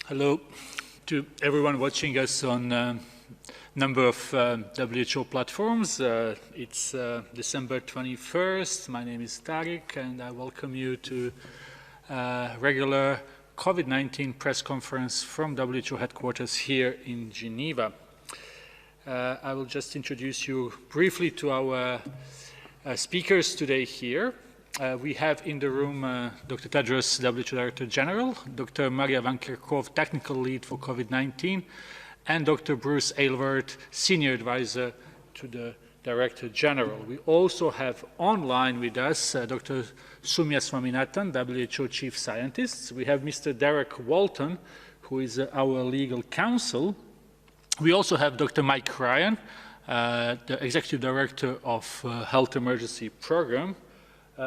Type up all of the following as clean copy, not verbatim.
Hello to everyone watching us on a number of WHO platforms. It's December 21st. My name is Tariq, and I welcome you to a regular COVID-19 press conference from WHO headquarters here in Geneva. I will just introduce you briefly to our speakers today here. We have in the room Dr. Tedros, WHO Director General, Dr. Maria Van Kerkhove, Technical Lead for COVID-19, and Dr. Bruce Aylward, Senior Advisor to the Director General. We also have online with us Dr. Soumya Swaminathan, WHO Chief Scientist. We have Mr. Derek Walton, who is our legal counsel. We also have Dr. Mike Ryan, the Executive Director of Health Emergency Program.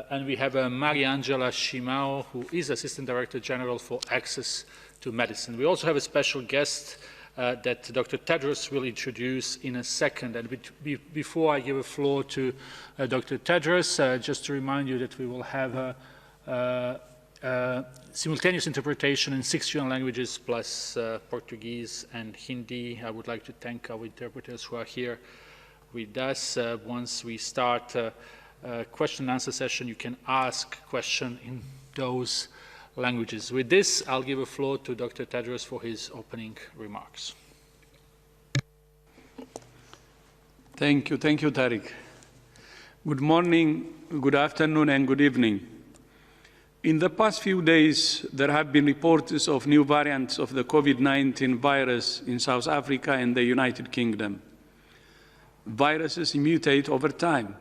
And we have Mariangela Shimao, who is Assistant Director General for Access to Medicine. We also have a special guest that Dr. Tedros will introduce in a second. And before I give the floor to Dr. Tedros, just to remind you that we will have simultaneous interpretation in 6 UN languages plus Portuguese and Hindi. I would like to thank our interpreters who are here with us. Once we start question and answer session, you can ask question in those languages. With this, I'll give the floor to Dr. Tedros for his opening remarks. Thank you, Tariq. Good morning, good afternoon, and good evening. In the past few days, there have been reports of new variants of the COVID-19 virus in South Africa and the United Kingdom. Viruses mutate over time.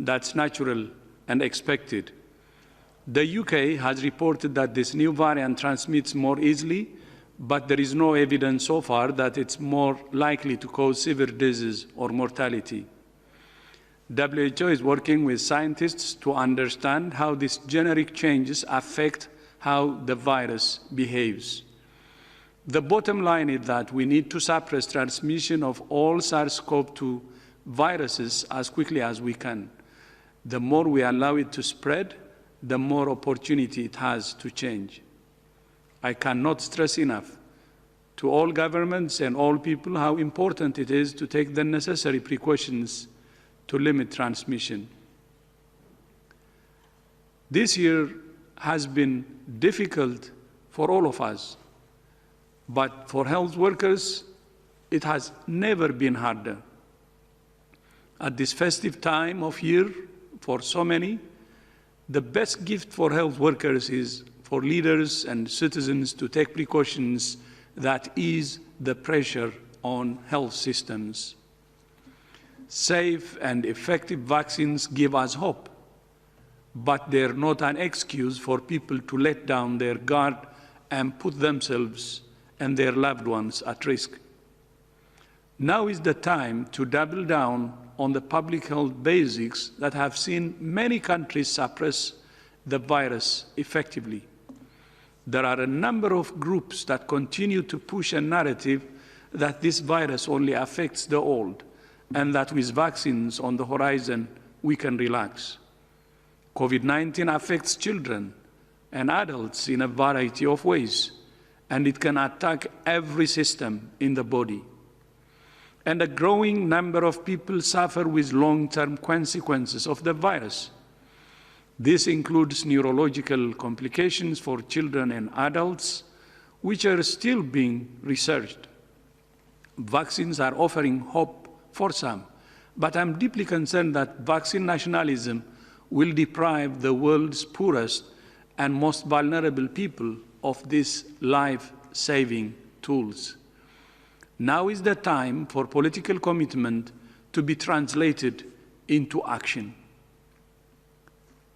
That's natural and expected. The UK has reported that this new variant transmits more easily, but there is no evidence so far that it's more likely to cause severe disease or mortality. WHO is working with scientists to understand how these generic changes affect how the virus behaves. The bottom line is that we need to suppress transmission of all SARS-CoV-2 viruses as quickly as we can. The more we allow it to spread, the more opportunity it has to change. I cannot stress enough to all governments and all people how important it is to take the necessary precautions to limit transmission. This year has been difficult for all of us, but for health workers, it has never been harder. At this festive time of year, for so many, the best gift for health workers is for leaders and citizens to take precautions that ease the pressure on health systems. Safe and effective vaccines give us hope, but they're not an excuse for people to let down their guard and put themselves and their loved ones at risk. Now is the time to double down on the public health basics that have seen many countries suppress the virus effectively. There are a number of groups that continue to push a narrative that this virus only affects the old and that with vaccines on the horizon, we can relax. COVID-19 affects children and adults in a variety of ways, and it can attack every system in the body. And a growing number of people suffer with long-term consequences of the virus. This includes neurological complications for children and adults, which are still being researched. Vaccines are offering hope for some, but I'm deeply concerned that vaccine nationalism will deprive the world's poorest and most vulnerable people of these life-saving tools. Now is the time for political commitment to be translated into action.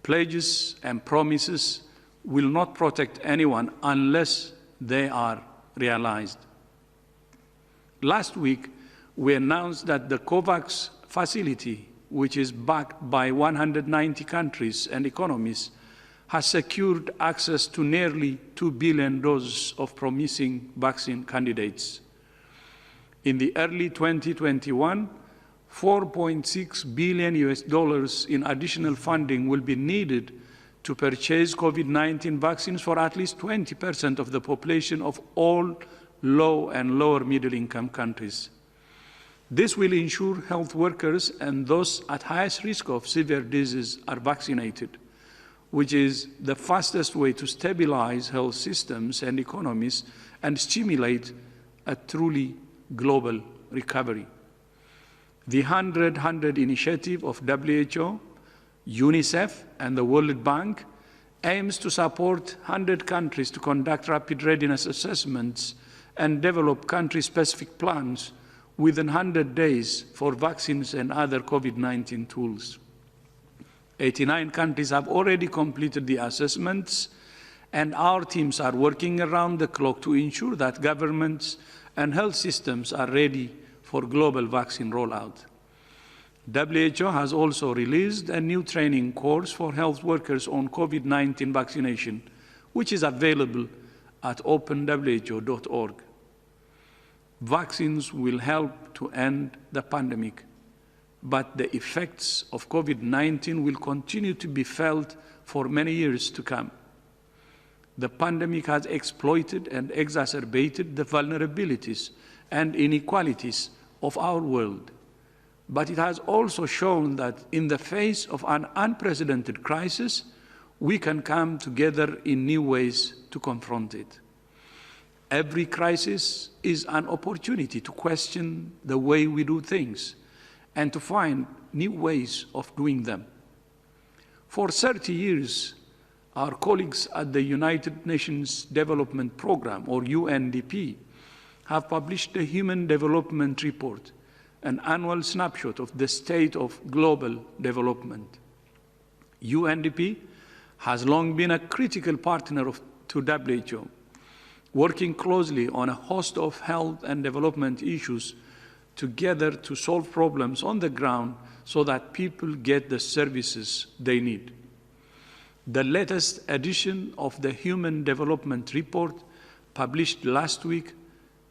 Pledges and promises will not protect anyone unless they are realized. Last week, we announced that the COVAX facility, which is backed by 190 countries and economies, has secured access to nearly 2 billion doses of promising vaccine candidates. In the early 2021, $4.6 billion in additional funding will be needed to purchase COVID-19 vaccines for at least 20% of the population of all low and lower middle income countries. This will ensure health workers and those at highest risk of severe disease are vaccinated, which is the fastest way to stabilize health systems and economies and stimulate a truly global recovery. The 100-100 initiative of WHO, UNICEF, and the World Bank aims to support 100 countries to conduct rapid readiness assessments and develop country-specific plans within 100 days for vaccines and other COVID-19 tools. 89 countries have already completed the assessments, and our teams are working around the clock to ensure that governments and health systems are ready for global vaccine rollout. WHO has also released a new training course for health workers on COVID-19 vaccination, which is available at openwho.org. Vaccines will help to end the pandemic, but the effects of COVID-19 will continue to be felt for many years to come. The pandemic has exploited and exacerbated the vulnerabilities and inequalities of our world, but it has also shown that in the face of an unprecedented crisis, we can come together in new ways to confront it. Every crisis is an opportunity to question the way we do things and to find new ways of doing them. For 30 years, our colleagues at the United Nations Development Programme, or UNDP, have published the Human Development Report, an annual snapshot of the state of global development. UNDP has long been a critical partner to WHO, working closely on a host of health and development issues together to solve problems on the ground so that people get the services they need. The latest edition of the Human Development Report, published last week,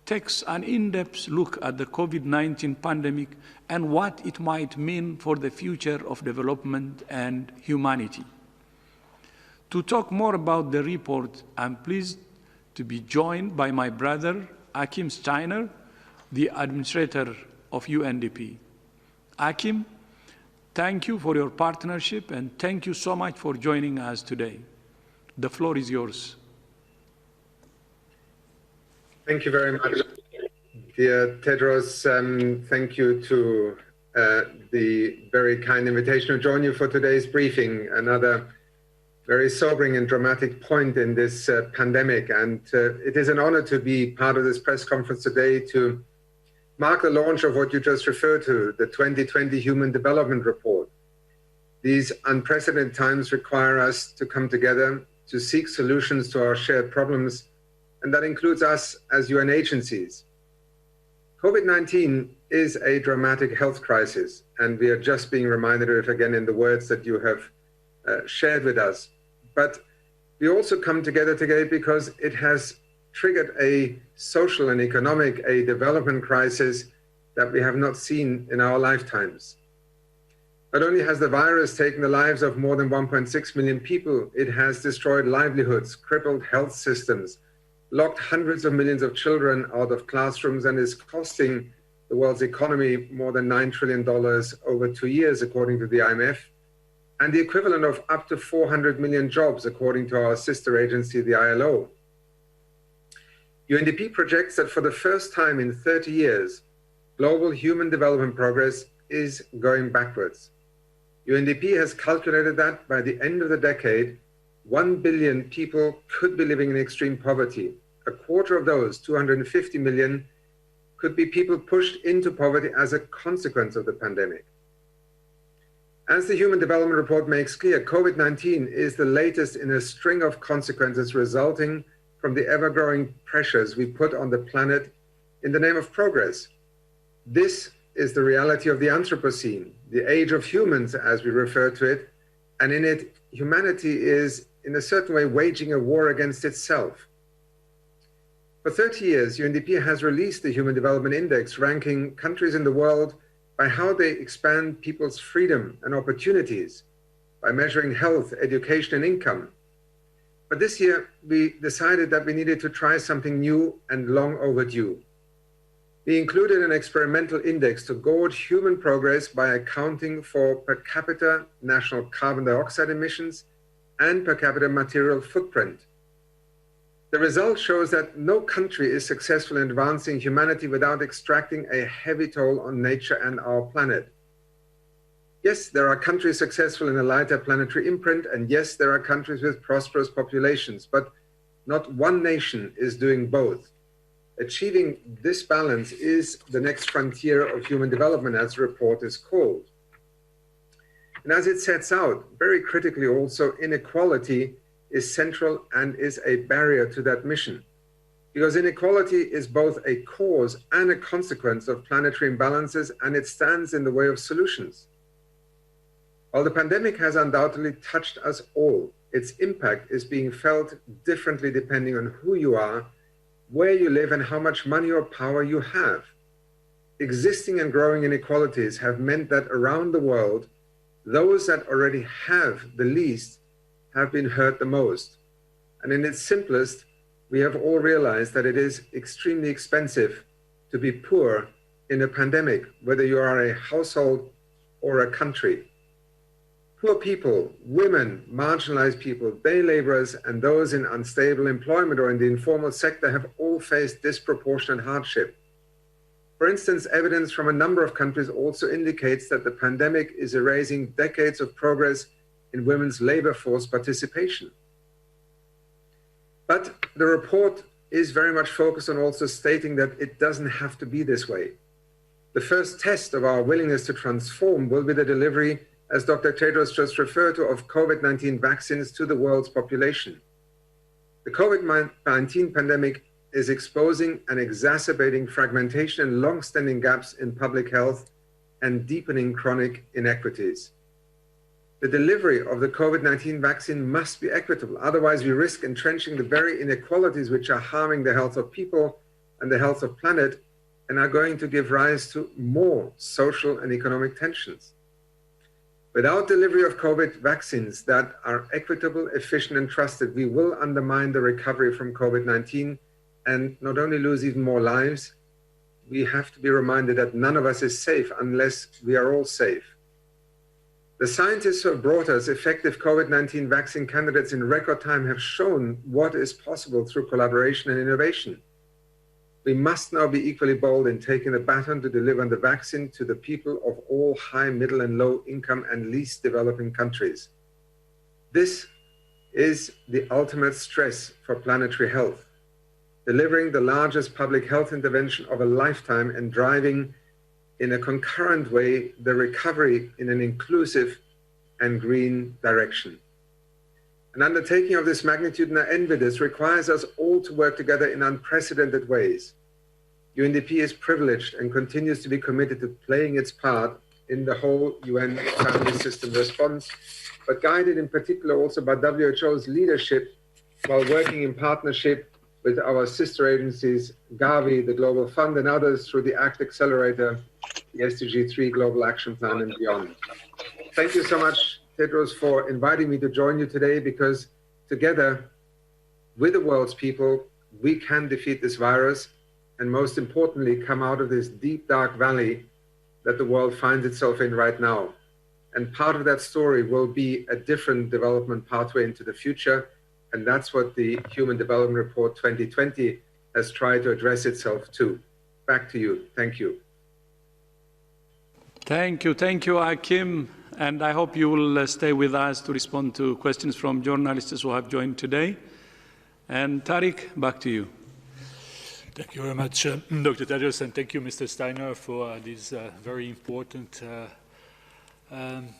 takes an in-depth look at the COVID-19 pandemic and what it might mean for the future of development and humanity. To talk more about the report, I'm pleased to be joined by my brother, Achim Steiner, the administrator of UNDP. Achim, thank you for your partnership and thank you so much for joining us today. The floor is yours. Thank you very much, dear Tedros. Thank you to the very kind invitation to join you for today's briefing, another very sobering and dramatic point in this pandemic. And it is an honor to be part of this press conference today to mark the launch of what you just referred to, the 2020 Human Development Report. These unprecedented times require us to come together to seek solutions to our shared problems, and that includes us as UN agencies. COVID-19 is a dramatic health crisis, and we are just being reminded of it again in the words that you have shared with us. But we also come together today because it has triggered a social and economic, a development crisis that we have not seen in our lifetimes. Not only has the virus taken the lives of more than 1.6 million people, it has destroyed livelihoods, crippled health systems, locked hundreds of millions of children out of classrooms, and is costing the world's economy more than $9 trillion over 2 years, according to the IMF, and the equivalent of up to 400 million jobs, according to our sister agency, the ILO. UNDP projects that for the first time in 30 years, global human development progress is going backwards. UNDP has calculated that by the end of the decade, 1 billion people could be living in extreme poverty. A quarter of those, 250 million, could be people pushed into poverty as a consequence of the pandemic. As the Human Development Report makes clear, COVID-19 is the latest in a string of consequences resulting from the ever-growing pressures we put on the planet in the name of progress. This is the reality of the Anthropocene, the age of humans, as we refer to it, and in it, humanity is, in a certain way, waging a war against itself. For 30 years, UNDP has released the Human Development Index, ranking countries in the world by how they expand people's freedom and opportunities, by measuring health, education, and income. But this year, we decided that we needed to try something new and long overdue. We included an experimental index to gauge human progress by accounting for per capita national carbon dioxide emissions and per capita material footprint. The result shows that no country is successful in advancing humanity without extracting a heavy toll on nature and our planet. Yes, there are countries successful in a lighter planetary imprint, and yes, there are countries with prosperous populations, but not one nation is doing both. Achieving this balance is the next frontier of human development, as the report is called. And as it sets out, very critically also, inequality is central and is a barrier to that mission. Because inequality is both a cause and a consequence of planetary imbalances, and it stands in the way of solutions. While the pandemic has undoubtedly touched us all, its impact is being felt differently depending on who you are, where you live, and how much money or power you have. Existing and growing inequalities have meant that around the world, those that already have the least have been hurt the most. And in its simplest, we have all realized that it is extremely expensive to be poor in a pandemic, whether you are a household or a country. Poor people, women, marginalized people, day laborers, and those in unstable employment or in the informal sector have all faced disproportionate hardship. For instance, evidence from a number of countries also indicates that the pandemic is erasing decades of progress in women's labor force participation. But the report is very much focused on also stating that it doesn't have to be this way. The first test of our willingness to transform will be the delivery, as Dr. Tedros just referred to, of COVID-19 vaccines to the world's population. The COVID-19 pandemic is exposing and exacerbating fragmentation and long-standing gaps in public health and deepening chronic inequities. The delivery of the COVID-19 vaccine must be equitable. Otherwise, we risk entrenching the very inequalities which are harming the health of people and the health of planet and are going to give rise to more social and economic tensions. Without delivery of COVID vaccines that are equitable, efficient, and trusted, we will undermine the recovery from COVID-19 and not only lose even more lives, we have to be reminded that none of us is safe unless we are all safe. The scientists who have brought us effective COVID-19 vaccine candidates in record time have shown what is possible through collaboration and innovation. We must now be equally bold in taking the baton to deliver the vaccine to the people of all high, middle, and low income and least developing countries. This is the ultimate stress for planetary health, delivering the largest public health intervention of a lifetime and driving in a concurrent way the recovery in an inclusive and green direction. An undertaking of this magnitude, and I envy this, requires us all to work together in unprecedented ways. UNDP is privileged and continues to be committed to playing its part in the whole UN family system response, but guided in particular also by WHO's leadership while working in partnership with our sister agencies, Gavi, the Global Fund, and others through the ACT Accelerator, the SDG 3 Global Action Plan, and beyond. Thank you so much, Tedros, for inviting me to join you today, because together with the world's people, we can defeat this virus and most importantly, come out of this deep, dark valley that the world finds itself in right now. And part of that story will be a different development pathway into the future. And that's what the Human Development Report 2020 has tried to address itself to. Back to you. Thank you. Thank you, Akim. And I hope you will stay with us to respond to questions from journalists who have joined today. And Tariq, back to you. Thank you very much, Dr. Tedros, and thank you, Mr. Steiner, for these very important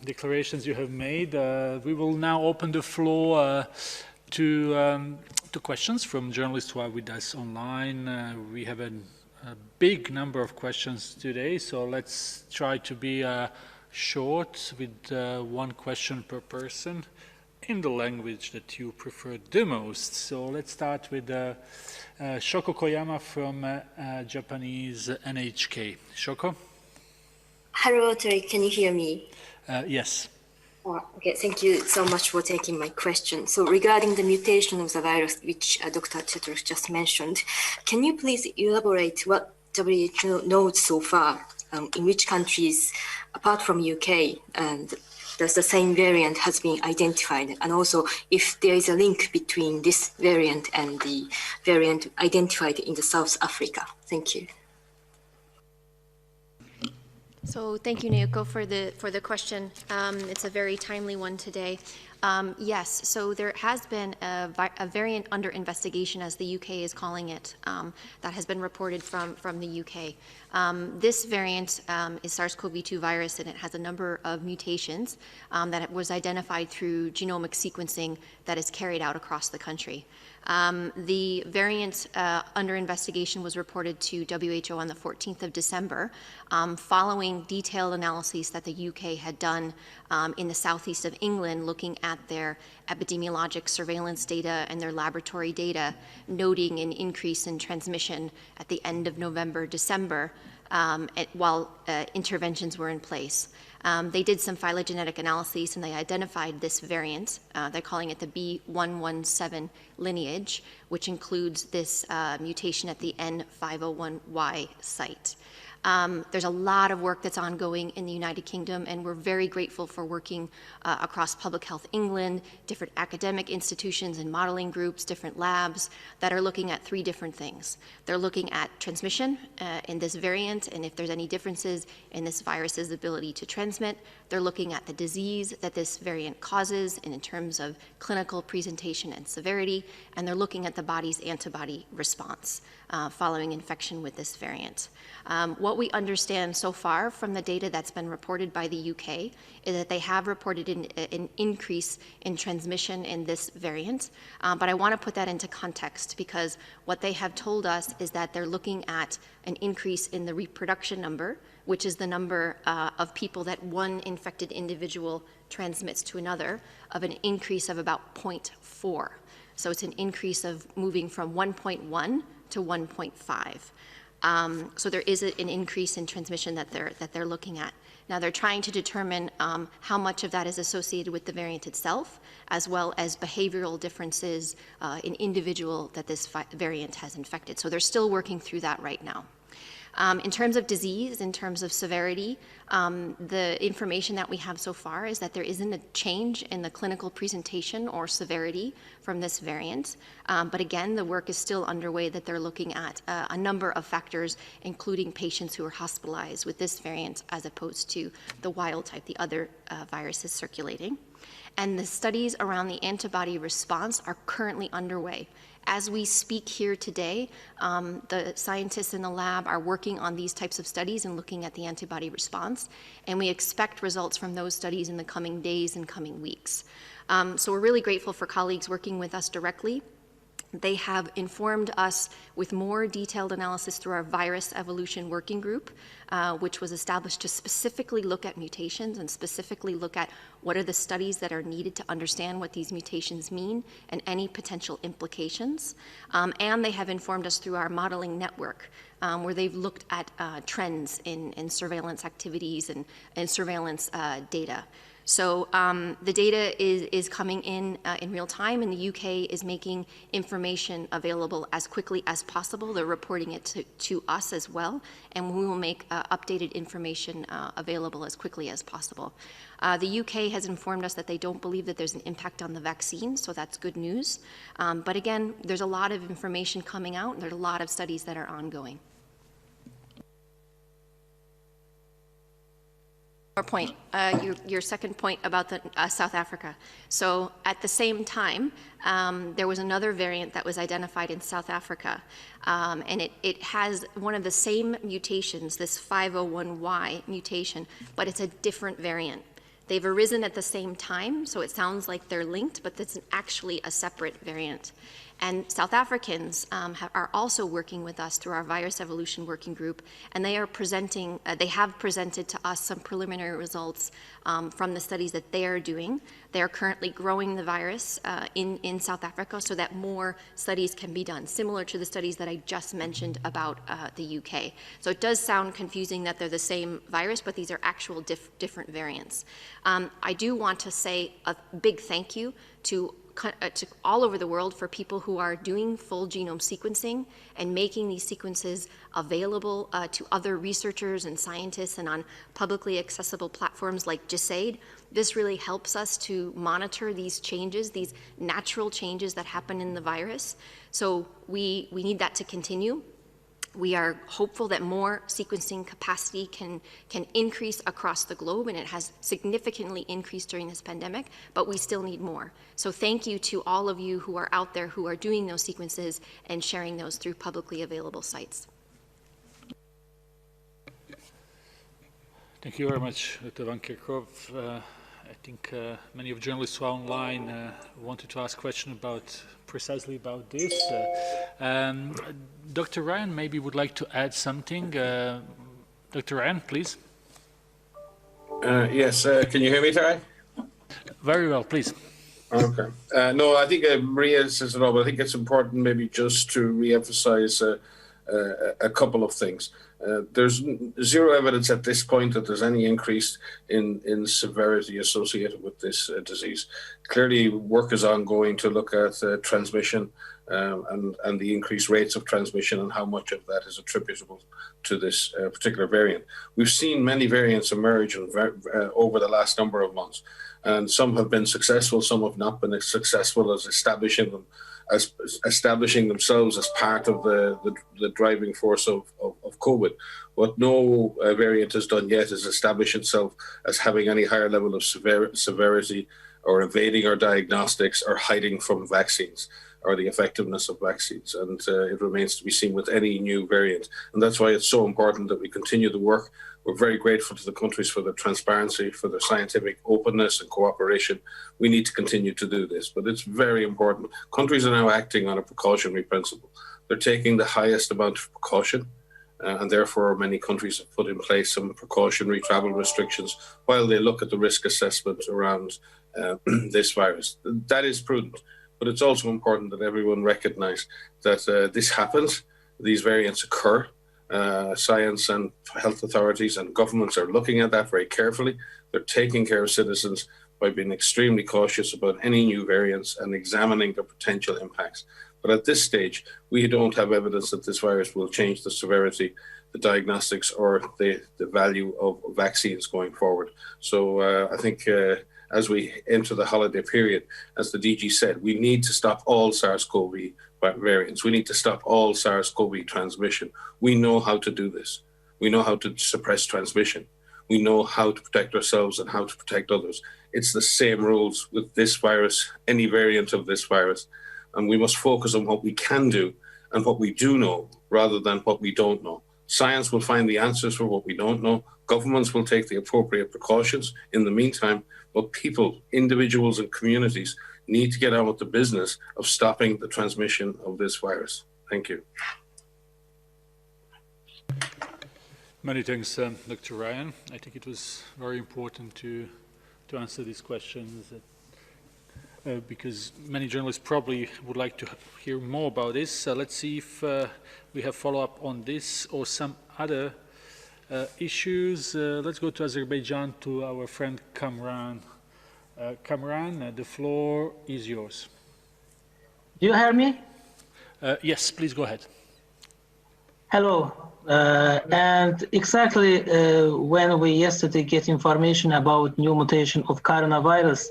declarations you have made. We will now open the floor to questions from journalists who are with us online. We have a big number of questions today, so let's try to be short with one question per person in the language that you prefer the most. So let's start with Shoko Koyama from Japanese NHK. Shoko? Hello, Terry, can you hear me? Yes. Okay, thank you so much for taking my question. So regarding the mutation of the virus, which Dr. Tedros just mentioned, can you please elaborate what WHO knows so far, in which countries, apart from UK, and does the same variant has been identified? And also, if there is a link between this variant and the variant identified in the South Africa? Thank you. So thank you, Naoko, for the question. It's a very timely one today. Yes, so there has been a variant under investigation, as the UK is calling it, that has been reported from the UK. This variant is SARS-CoV-2 virus, and it has a number of mutations that was identified through genomic sequencing that is carried out across the country. The variant under investigation was reported to WHO on the 14th of December, following detailed analyses that the UK had done in the southeast of England, looking at their epidemiologic surveillance data and their laboratory data, noting an increase in transmission at the end of November, December, while interventions were in place. They did some phylogenetic analyses and they identified this variant. They're calling it the B117 lineage, which includes this mutation at the N501Y site. There's a lot of work that's ongoing in the United Kingdom, and we're very grateful for working across Public Health England, different academic institutions and modeling groups, different labs that are looking at three different things. They're looking at transmission in this variant, and if there's any differences in this virus's ability to transmit. They're looking at the disease that this variant causes and in terms of clinical presentation and severity, and they're looking at the body's antibody response following infection with this variant. What we understand so far from the data that's been reported by the UK is that they have reported an increase in transmission in this variant, but I want to put that into context because what they have told us is that they're looking at an increase in the reproduction number, which is the number of people that one infected individual transmits to another, of an increase of about 0.4. So it's an increase of moving from 1.1 to 1.5. So there is an increase in transmission that they're looking at. Now they're trying to determine how much of that is associated with the variant itself, as well as behavioral differences in individual that this variant has infected. So they're still working through that right now. In terms of disease, in terms of severity, the information that we have so far is that there isn't a change in the clinical presentation or severity from this variant. But again, the work is still underway that they're looking at a number of factors, including patients who are hospitalized with this variant as opposed to the wild type, the other viruses circulating. And the studies around the antibody response are currently underway. As we speak here today, the scientists in the lab are working on these types of studies and looking at the antibody response, and we expect results from those studies in the coming days and coming weeks. So we're really grateful for colleagues working with us directly. They have informed us with more detailed analysis through our virus evolution working group, which was established to specifically look at mutations and specifically look at what are the studies that are needed to understand what these mutations mean and any potential implications. And they have informed us through our modeling network, where they've looked at trends in surveillance activities and surveillance data. So the data is coming in real time, and the UK is making information available as quickly as possible. They're reporting it to us as well, and we will make updated information available as quickly as possible. The UK has informed us that they don't believe that there's an impact on the vaccine, so that's good news. But again, there's a lot of information coming out, and there's a lot of studies that are ongoing. Point, your second point about the South Africa. So at the same time, there was another variant that was identified in South Africa, and it has one of the same mutations, this 501Y mutation, but it's a different variant. They've arisen at the same time, so it sounds like they're linked, but it's actually a separate variant. And South Africans are also working with us through our virus evolution working group, and they are presenting, they have presented to us some preliminary results from the studies that they are doing. They are currently growing the virus in South Africa so that more studies can be done, similar to the studies that I just mentioned about the UK. So it does sound confusing that they're the same virus, but these are actual different variants. I do want to say a big thank you to all over the world for people who are doing full genome sequencing and making these sequences available to other researchers and scientists and on publicly accessible platforms like GISAID. This really helps us to monitor these changes, these natural changes that happen in the virus. So we need that to continue. We are hopeful that more sequencing capacity can increase across the globe, and it has significantly increased during this pandemic, but we still need more. So thank you to all of you who are out there who are doing those sequences and sharing those through publicly available sites. Thank you very much, Dr. Van Kerkhove. I think many of the journalists who are online wanted to ask questions precisely about this. Dr. Ryan maybe would like to add something. Dr. Ryan, please. Yes, can you hear me, Tarek? Very well, please. Okay. No, I think Maria says it all, but I think it's important maybe just to re-emphasize a couple of things. There's zero evidence at this point that there's any increase in severity associated with this disease. Clearly, work is ongoing to look at transmission and the increased rates of transmission and how much of that is attributable to this particular variant. We've seen many variants emerge over the last number of months, and some have been successful, some have not been as successful as establishing themselves as part of the driving force of COVID. What no variant has done yet is establish itself as having any higher level of severity or evading our diagnostics or hiding from vaccines or the effectiveness of vaccines. And it remains to be seen with any new variant. And that's why it's so important that we continue the work. We're very grateful to the countries for their transparency, for their scientific openness and cooperation. We need to continue to do this, but it's very important. Countries are now acting on a precautionary principle. They're taking the highest amount of precaution, and therefore many countries have put in place some precautionary travel restrictions while they look at the risk assessment around this virus. That is prudent, but it's also important that everyone recognize that this happens, these variants occur. Science and health authorities and governments are looking at that very carefully. They're taking care of citizens by being extremely cautious about any new variants and examining their potential impacts. But at this stage, we don't have evidence that this virus will change the severity, the diagnostics, or the value of vaccines going forward. So I think as we enter the holiday period, as the DG said, we need to stop all SARS-CoV variants. We need to stop all SARS-CoV transmission. We know how to do this. We know how to suppress transmission. We know how to protect ourselves and how to protect others. It's the same rules with this virus, any variant of this virus. And we must focus on what we can do and what we do know rather than what we don't know. Science will find the answers for what we don't know. Governments will take the appropriate precautions in the meantime, but people, individuals and communities need to get on with the business of stopping the transmission of this virus. Thank you. Many thanks, Dr. Ryan. I think it was very important to answer these questions because many journalists probably would like to hear more about this. Let's see if we have follow-up on this or some other issues. Let's go to Azerbaijan, to our friend Kamran. Kamran, the floor is yours. Do you hear me? Yes, please go ahead. Hello. And exactly when we yesterday get information about new mutation of coronavirus,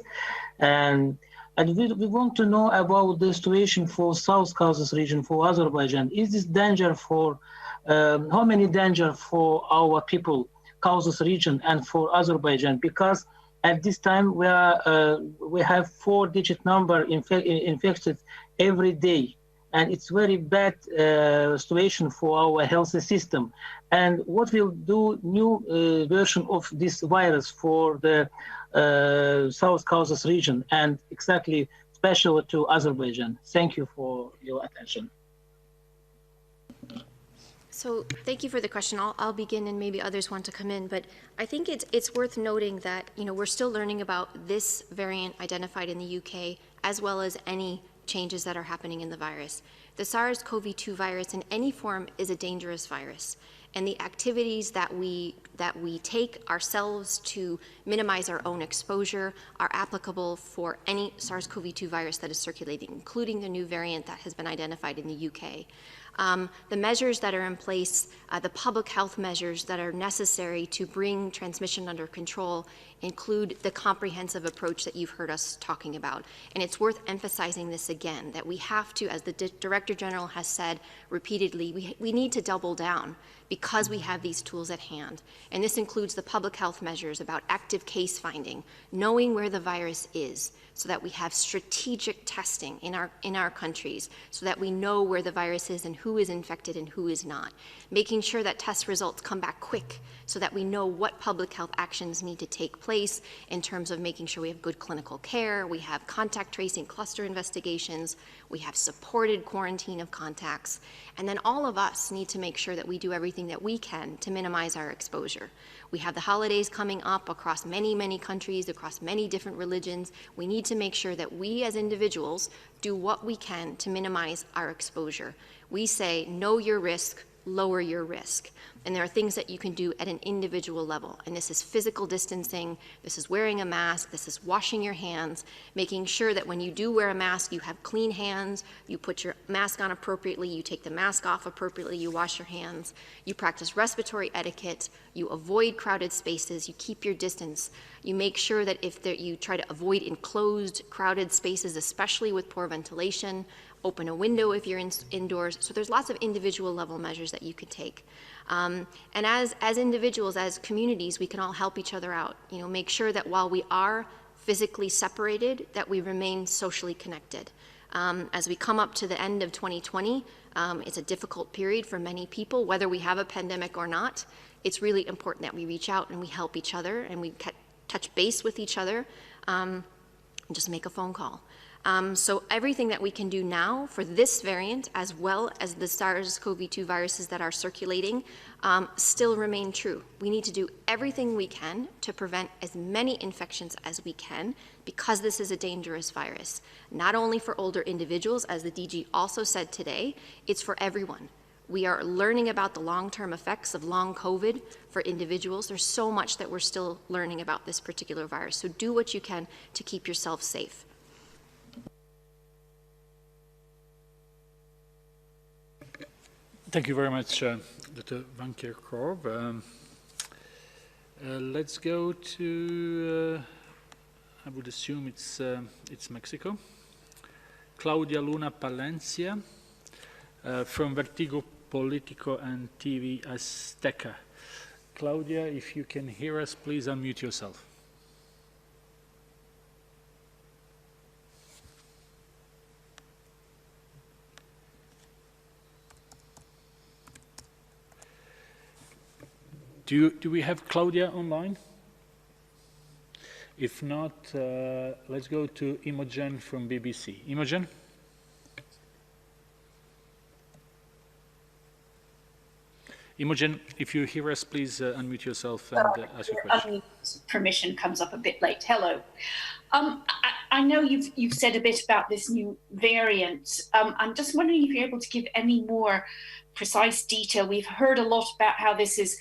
and we want to know about the situation for South Caucasus region, for Azerbaijan. Is this danger for, how many danger for our people, Caucasus region and for Azerbaijan? Because at this time we have 4-digit number infected every day. And it's very bad situation for our health system. And what will do new version of this virus for the South Caucasus region and exactly especially to Azerbaijan? Thank you for your attention. So thank you for the question. I'll begin and maybe others want to come in, but I think it's worth noting that, we're still learning about this variant identified in the UK as well as any changes that are happening in the virus. The SARS-CoV-2 virus in any form is a dangerous virus, and the activities that we take ourselves to minimize our own exposure are applicable for any SARS-CoV-2 virus that is circulating, including the new variant that has been identified in the UK. The measures that are in place, the public health measures that are necessary to bring transmission under control include the comprehensive approach that you've heard us talking about. And it's worth emphasizing this again, that we have to, as the Director General has said repeatedly, we need to double down because we have these tools at hand. And this includes the public health measures about active case finding, knowing where the virus is, so that we have strategic testing in our countries, so that we know where the virus is and who is infected and who is not. Making sure that test results come back quick, so that we know what public health actions need to take place in terms of making sure we have good clinical care, we have contact tracing cluster investigations, we have supported quarantine of contacts, and then all of us need to make sure that we do everything that we can to minimize our exposure. We have the holidays coming up across many, many countries, across many different religions. We need to make sure that we as individuals do what we can to minimize our exposure. We say, know your risk, lower your risk. And there are things that you can do at an individual level. And this is physical distancing, this is wearing a mask, this is washing your hands, making sure that when you do wear a mask, you have clean hands, you put your mask on appropriately, you take the mask off appropriately, you wash your hands, you practice respiratory etiquette, you avoid crowded spaces, you keep your distance, you make sure that you try to avoid enclosed, crowded spaces, especially with poor ventilation, open a window if you're indoors. So there's lots of individual level measures that you could take. And as individuals, as communities, we can all help each other out. Make sure that while we are physically separated, that we remain socially connected. As we come up to the end of 2020, it's a difficult period for many people, whether we have a pandemic or not. It's really important that we reach out and we help each other and we touch base with each other and just make a phone call. So everything that we can do now for this variant, as well as the SARS-CoV-2 viruses that are circulating, still remain true. We need to do everything we can to prevent as many infections as we can, because this is a dangerous virus. Not only for older individuals, as the DG also said today, it's for everyone. We are learning about the long-term effects of long COVID for individuals. There's so much that we're still learning about this particular virus. So do what you can to keep yourself safe. Thank you very much, Dr. Van Kerkhove. Let's go to, I would assume it's Mexico. Claudia Luna Palencia from Vertigo Politico and TV Azteca. Claudia, if you can hear us, please unmute yourself. Do we have Claudia online? If not, let's go to Imogen from BBC. Imogen? Imogen, if you hear us, please unmute yourself and ask your question. Permission comes up a bit late. Hello. I know you've said a bit about this new variant. I'm just wondering if you're able to give any more precise detail. We've heard a lot about how this is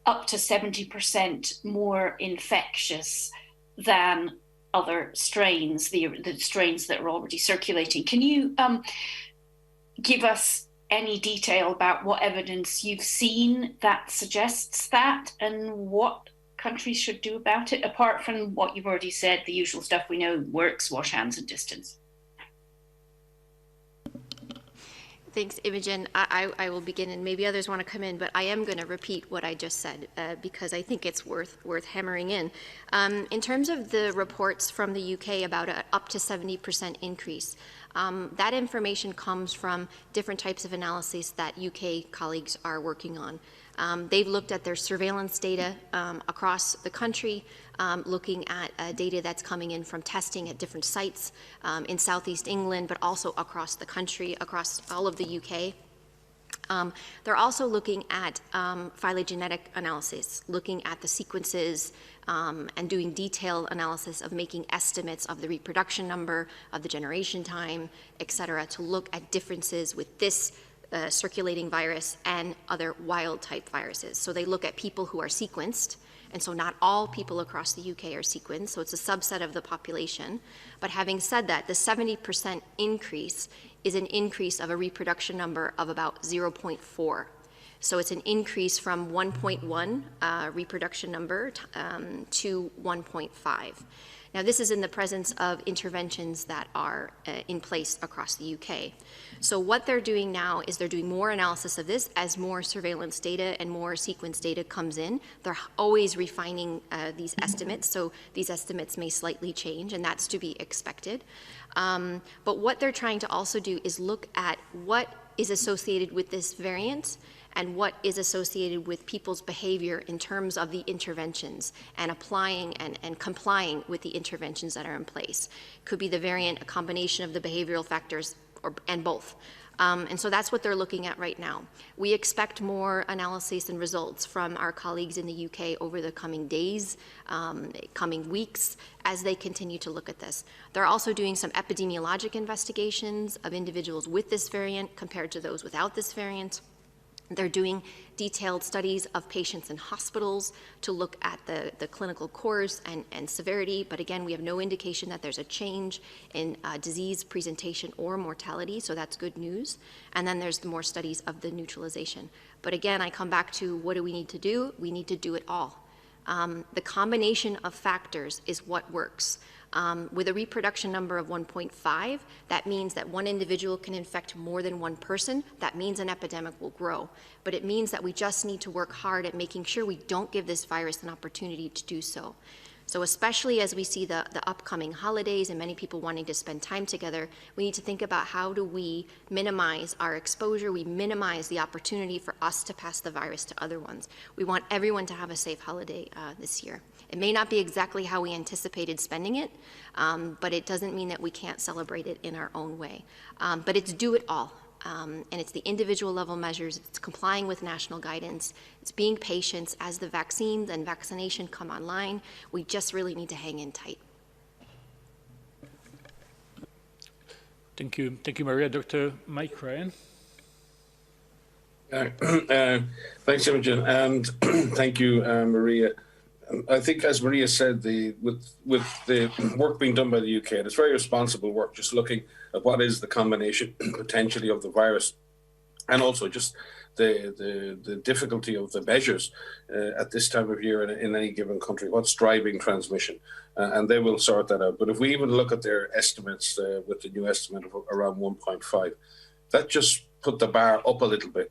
up to 70% more infectious than other strains, the strains that are already circulating. Can you give us any detail about what evidence you've seen that suggests that, and what countries should do about it, apart from what you've already said, the usual stuff we know works, wash hands and distance? Thanks, Imogen. I will begin, and maybe others want to come in, but I am going to repeat what I just said because I think it's worth hammering in. In terms of the reports from the UK about an up to 70% increase, that information comes from different types of analyses that UK colleagues are working on. They've looked at their surveillance data across the country, looking at data that's coming in from testing at different sites in Southeast England, but also across the country, across all of the UK. They're also looking at phylogenetic analysis, looking at the sequences and doing detailed analysis of making estimates of the reproduction number, of the generation time, et cetera, to look at differences with this circulating virus and other wild type viruses. So they look at people who are sequenced, and so not all people across the UK are sequenced, so it's a subset of the population. But having said that, the 70% increase is an increase of a reproduction number of about 0.4. So it's an increase from 1.1 reproduction number to 1.5. Now, this is in the presence of interventions that are in place across the UK. So what they're doing now is they're doing more analysis of this as more surveillance data and more sequence data comes in. They're always refining these estimates, so these estimates may slightly change, and that's to be expected. But what they're trying to also do is look at what is associated with this variant and what is associated with people's behavior in terms of the interventions and applying and complying with the interventions that are in place. Could be the variant, a combination of the behavioral factors, and both. And so that's what they're looking at right now. We expect more analysis and results from our colleagues in the UK over the coming days, coming weeks, as they continue to look at this. They're also doing some epidemiologic investigations of individuals with this variant compared to those without this variant. They're doing detailed studies of patients in hospitals to look at the clinical course and severity, but again, we have no indication that there's a change in disease presentation or mortality, so that's good news. And then there's more studies of the neutralization. But again, I come back to what do we need to do? We need to do it all. The combination of factors is what works. With a reproduction number of 1.5, that means that one individual can infect more than one person. That means an epidemic will grow. But it means that we just need to work hard at making sure we don't give this virus an opportunity to do so. So especially as we see the upcoming holidays and many people wanting to spend time together, we need to think about how do we minimize our exposure, we minimize the opportunity for us to pass the virus to other ones. We want everyone to have a safe holiday this year. It may not be exactly how we anticipated spending it, but it doesn't mean that we can't celebrate it in our own way. But it's do it all. And it's the individual level measures, it's complying with national guidance, it's being patient as the vaccines and vaccination come online. We just really need to hang in tight. Thank you, Maria. Dr. Mike Ryan. Thanks, Imogen, and thank you, Maria. I think, as Maria said, with the work being done by the UK, and it's very responsible work, just looking at what is the combination potentially of the virus, and also just the difficulty of the measures at this time of year in any given country, what's driving transmission, and they will sort that out. But if we even look at their estimates with the new estimate of around 1.5, that just put the bar up a little bit.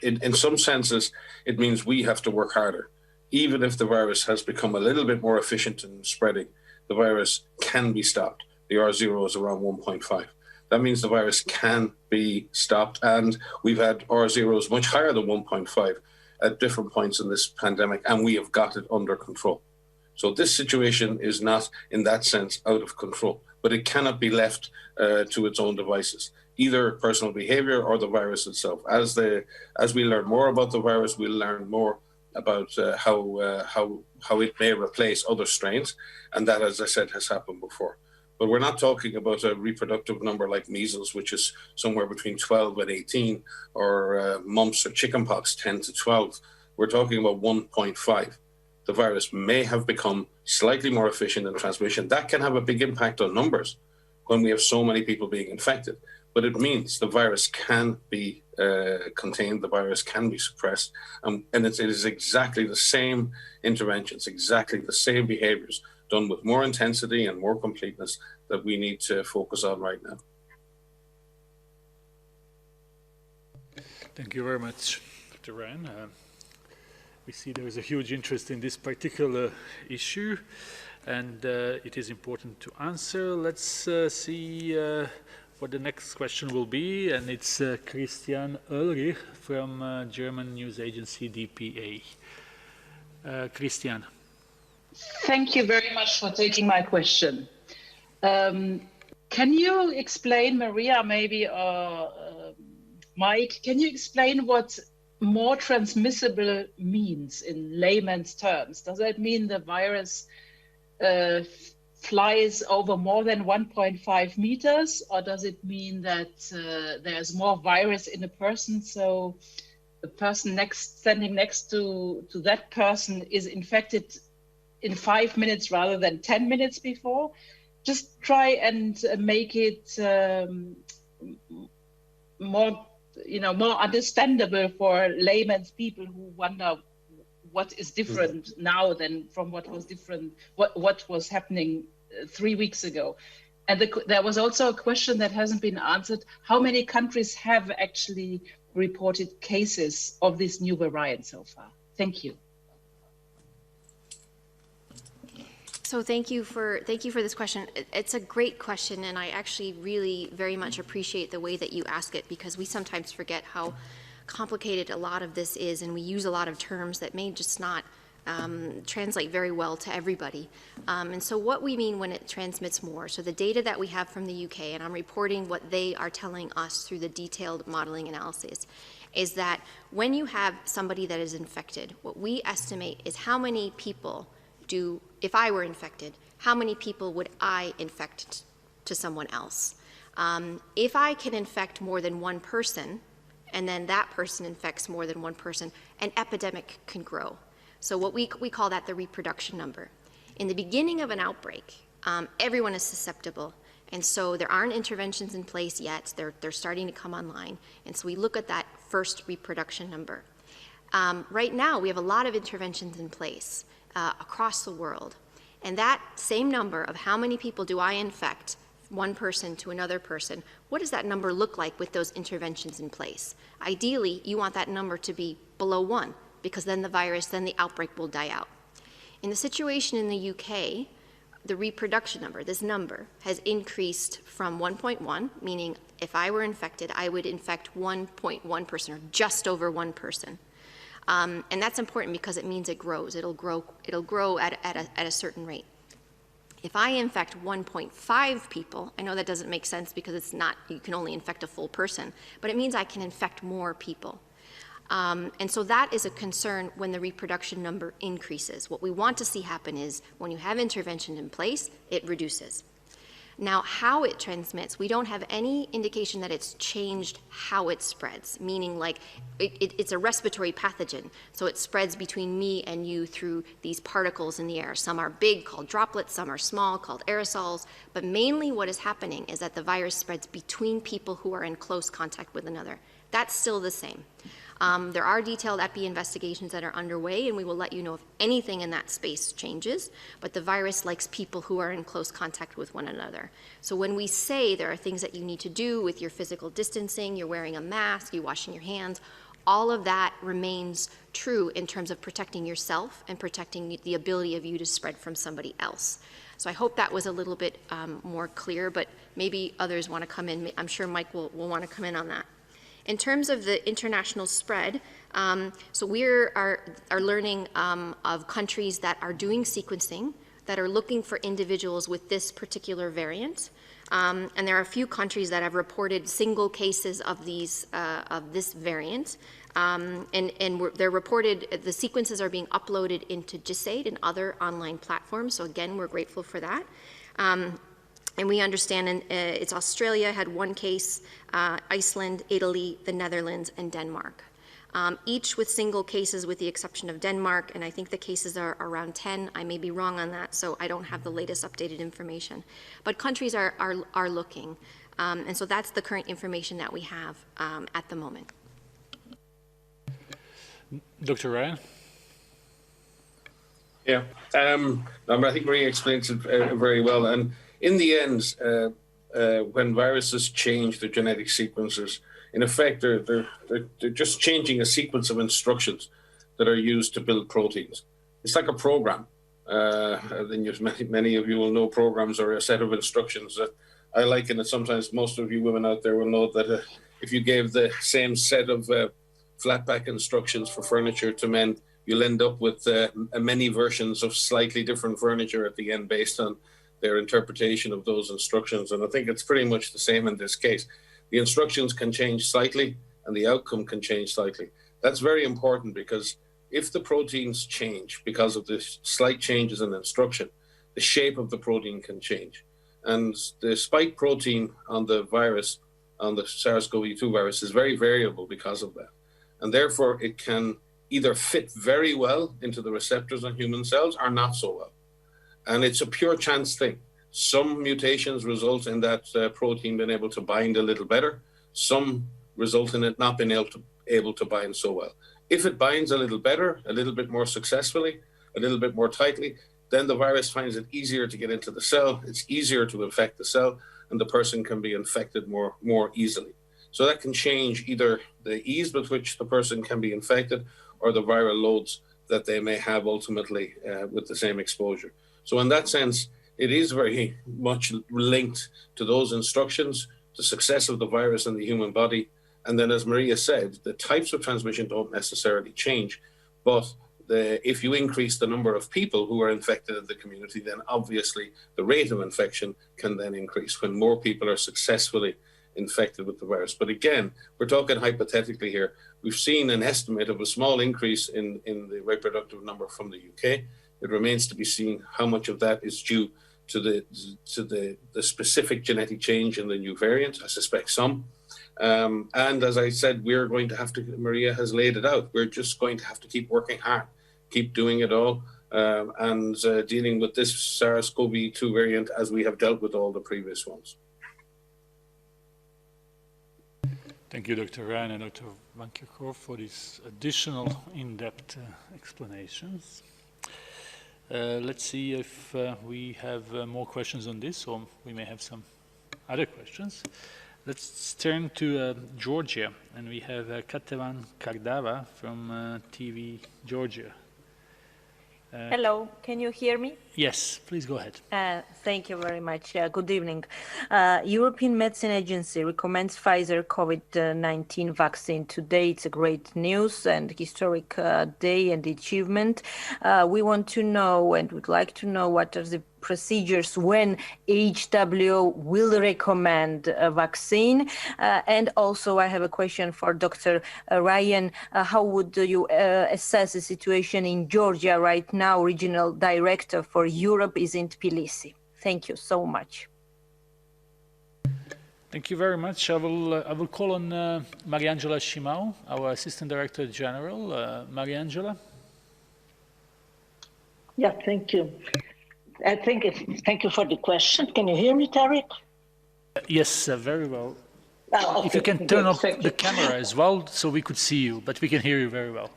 In some senses, it means we have to work harder. Even if the virus has become a little bit more efficient in spreading, the virus can be stopped. The R0 is around 1.5. That means the virus can be stopped, and we've had R0s much higher than 1.5 at different points in this pandemic, and we have got it under control. So this situation is not, in that sense, out of control, but it cannot be left to its own devices, either personal behavior or the virus itself. As we learn more about the virus, we'll learn more about how it may replace other strains, and that, as I said, has happened before. But we're not talking about a reproductive number like measles, which is somewhere between 12 and 18, or mumps or chickenpox, 10 to 12. We're talking about 1.5. The virus may have become slightly more efficient in transmission. That can have a big impact on numbers when we have so many people being infected. But it means the virus can be contained, the virus can be suppressed, and it is exactly the same interventions, exactly the same behaviors, done with more intensity and more completeness, that we need to focus on right now. Thank you very much, Dr. Ryan. We see there is a huge interest in this particular issue, and it is important to answer. Let's see what the next question will be, and it's Christian Ulrich from German news agency dpa. Christian. Thank you very much for taking my question. Can you explain, Maria, maybe, Mike, can you explain what more transmissible means in layman's terms? Does that mean the virus flies over more than 1.5 meters, or does it mean that there's more virus in a person, so the person standing next to that person is infected in 5 minutes rather than 10 minutes before? Just try and make it more, more understandable for layman's people who wonder what is different now than from what was different, what was happening 3 weeks ago. And there was also a question that hasn't been answered. How many countries have actually reported cases of this new variant so far? Thank you. So thank you for this question. It's a great question, and I actually really very much appreciate the way that you ask it, because we sometimes forget how complicated a lot of this is, and we use a lot of terms that may just not translate very well to everybody. And so what we mean when it transmits more, so the data that we have from the UK, and I'm reporting what they are telling us through the detailed modeling analysis, is that when you have somebody that is infected, what we estimate is how many people if I were infected, how many people would I infect to someone else? If I can infect more than one person, and then that person infects more than one person, an epidemic can grow. So what we call that the reproduction number. In the beginning of an outbreak, everyone is susceptible, and so there aren't interventions in place yet. They're starting to come online, and so we look at that first reproduction number. Right now, we have a lot of interventions in place across the world, and that same number of how many people do I infect one person to another person, what does that number look like with those interventions in place? Ideally, you want that number to be below 1, because then the outbreak will die out. In the situation in the UK, the reproduction number, this number, has increased from 1.1, meaning if I were infected, I would infect 1.1 person, or just over 1 person. And that's important because it means it grows. It'll grow at a certain rate. If I infect 1.5 people, I know that doesn't make sense because it's not, you can only infect a full person, but it means I can infect more people. And so that is a concern when the reproduction number increases. What we want to see happen is when you have intervention in place, it reduces. Now, how it transmits, we don't have any indication that it's changed how it spreads, meaning like it's a respiratory pathogen, so it spreads between me and you through these particles in the air. Some are big, called droplets, some are small, called aerosols, but mainly what is happening is that the virus spreads between people who are in close contact with another. That's still the same. There are detailed EPI investigations that are underway, and we will let you know if anything in that space changes, but the virus likes people who are in close contact with one another. So when we say there are things that you need to do with your physical distancing, you're wearing a mask, you're washing your hands, all of that remains true in terms of protecting yourself and protecting the ability of you to spread from somebody else. So I hope that was a little bit more clear, but maybe others want to come in. I'm sure Mike will want to come in on that. In terms of the international spread, so we are learning of countries that are doing sequencing, that are looking for individuals with this particular variant. And there are a few countries that have reported single cases of this variant. They're reported, the sequences are being uploaded into GISAID and other online platforms. So again, we're grateful for that. And we understand it's Australia had 1 case, Iceland, Italy, the Netherlands, and Denmark. Each with single cases with the exception of Denmark, and I think the cases are around 10. I may be wrong on that, so I don't have the latest updated information. But countries are looking, and so that's the current information that we have at the moment. Dr. Ryan? Yeah, I think Maria explains it very well. And in the end, when viruses change their genetic sequences, in effect, they're just changing a sequence of instructions that are used to build proteins. It's like a program. Then many of you will know programs are a set of instructions I liken it sometimes, most of you women out there will know that if you gave the same set of flat pack instructions for furniture to men, you'll end up with many versions of slightly different furniture at the end based on their interpretation of those instructions. And I think it's pretty much the same in this case. The instructions can change slightly and the outcome can change slightly. That's very important because if the proteins change because of the slight changes in instruction, the shape of the protein can change. And the spike protein on the virus, on the SARS-CoV-2 virus, is very variable because of that. And therefore, it can either fit very well into the receptors on human cells or not so well. And it's a pure chance thing. Some mutations result in that protein being able to bind a little better. Some result in it not being able to bind so well. If it binds a little better, a little bit more successfully, a little bit more tightly, then the virus finds it easier to get into the cell. It's easier to infect the cell, and the person can be infected more easily. So that can change either the ease with which the person can be infected or the viral loads that they may have ultimately with the same exposure. So in that sense, it is very much linked to those instructions, the success of the virus in the human body. And then, as Maria said, the types of transmission don't necessarily change, but if you increase the number of people who are infected in the community, then obviously the rate of infection can then increase when more people are successfully infected with the virus. But again, we're talking hypothetically here. We've seen an estimate of a small increase in the reproductive number from the UK. It remains to be seen how much of that is due to the specific genetic change in the new variant. I suspect some. And as I said, we're going to have to, Maria has laid it out, we're just going to have to keep working hard, keep doing it all, and dealing with this SARS-CoV-2 variant as we have dealt with all the previous ones. Thank you, Dr. Ryan and Dr. Van Kerkhove, for these additional in-depth explanations. Let's see if we have more questions on this, or we may have some other questions. Let's turn to Georgia, and we have Katevan Kardava from TV Georgia. Hello, can you hear me? Yes, please go ahead. Thank you very much. Good evening. European Medicine Agency recommends Pfizer COVID-19 vaccine today. It's a great news and historic day and achievement. We want to know and would like to know what are the procedures when WHO will recommend a vaccine. And also I have a question for Dr. Ryan. How would you assess the situation in Georgia right now? Regional Director for Europe is in Tbilisi. Thank you so much. Thank you very much. I will call on Mariangela Shimau, our Assistant Director General. Mariangela. Yeah, thank you. Thank you for the question. Can you hear me, Tariq? Yes, very well. Okay. If you can turn off the camera as well, so we could see you, but we can hear you very well.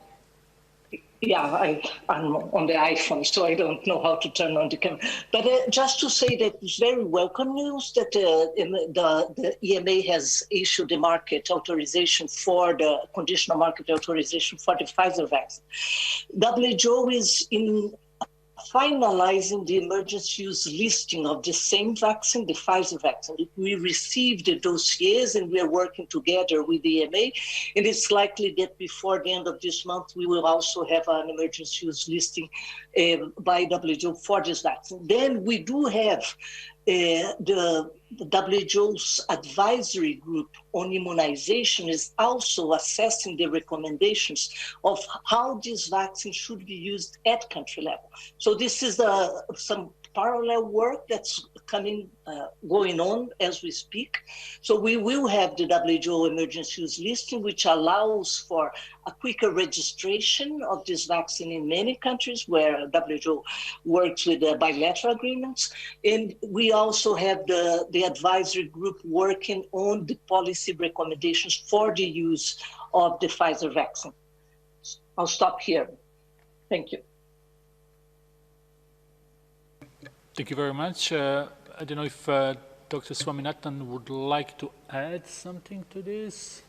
Yeah, I'm on the iPhone, so I don't know how to turn on the camera. But just to say that it's very welcome news that the EMA has issued the market authorization for the conditional market authorization for the Pfizer vaccine. WHO is in finalizing the emergency use listing of the same vaccine, the Pfizer vaccine. We received the dossiers and we are working together with the EMA, and it's likely that before the end of this month, we will also have an emergency use listing by WHO for this vaccine. Then we do have the WHO's advisory group on immunization is also assessing the recommendations of how this vaccine should be used at country level. So this is some parallel work that's going on as we speak. So we will have the WHO emergency use listing, which allows for a quicker registration of this vaccine in many countries where WHO works with bilateral agreements. And we also have the advisory group working on the policy recommendations for the use of the Pfizer vaccine. I'll stop here. Thank you. Thank you very much. I don't know if Dr. Swaminathan would like to add something to this.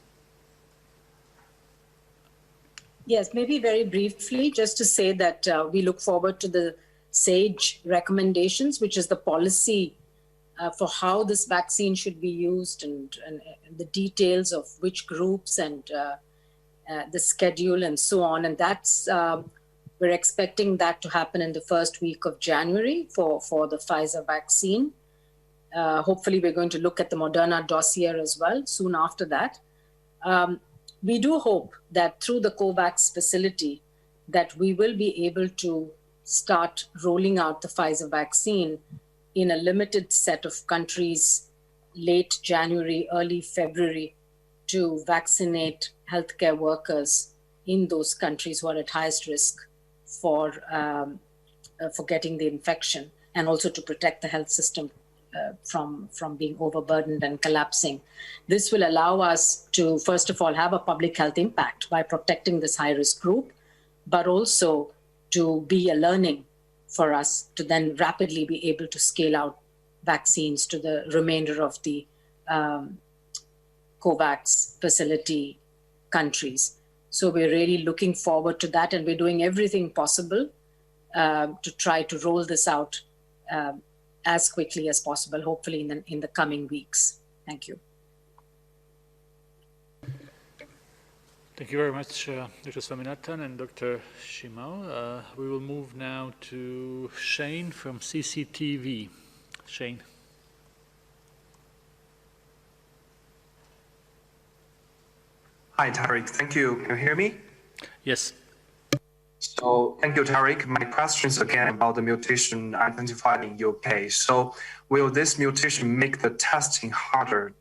Yes, maybe very briefly, just to say that we look forward to the SAGE recommendations, which is the policy for how this vaccine should be used and the details of which groups and the schedule and so on. And that's, we're expecting that to happen in the first week of January for the Pfizer vaccine. Hopefully, we're going to look at the Moderna dossier as well soon after that. We do hope that through the COVAX facility that we will be able to start rolling out the Pfizer vaccine in a limited set of countries late January, early February to vaccinate healthcare workers in those countries who are at highest risk for getting the infection, and also to protect the health system from being overburdened and collapsing. This will allow us to, first of all, have a public health impact by protecting this high-risk group, but also to be a learning for us to then rapidly be able to scale out vaccines to the remainder of the COVAX facility countries. So we're really looking forward to that, and we're doing everything possible to try to roll this out as quickly as possible, hopefully in the coming weeks. Thank you. Thank you very much, Dr. Swaminathan and Dr. Shimao. We will move now to Shane from CCTV. Shane. Hi, Tariq. Thank you. Can you hear me? Yes. So thank you, Tariq. My question is again about the mutation identified in UK. So will this mutation make the testing harder?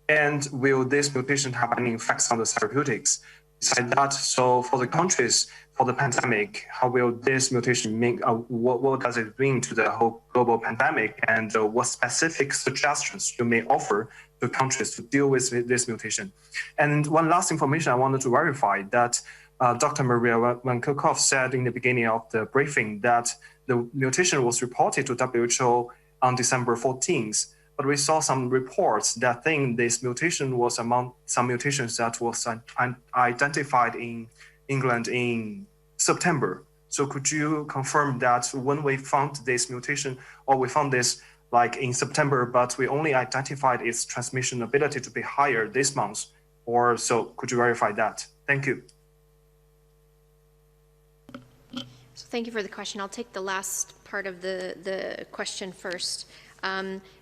And will this mutation have any effects on the therapeutics? Besides that, so for the countries, for the pandemic, how will this mutation make, what does it bring to the whole global pandemic? And what specific suggestions you may offer to countries to deal with this mutation? And one last information I wanted to verify that Dr. Maria Van Kerkhove said in the beginning of the briefing that the mutation was reported to WHO on December 14th. But we saw some reports that think this mutation was among some mutations that was identified in England in September. So could you confirm that when we found this mutation, or we found this like in September, but we only identified its transmission ability to be higher this month? Or so could you verify that? Thank you. So thank you for the question. I'll take the last part of the question first.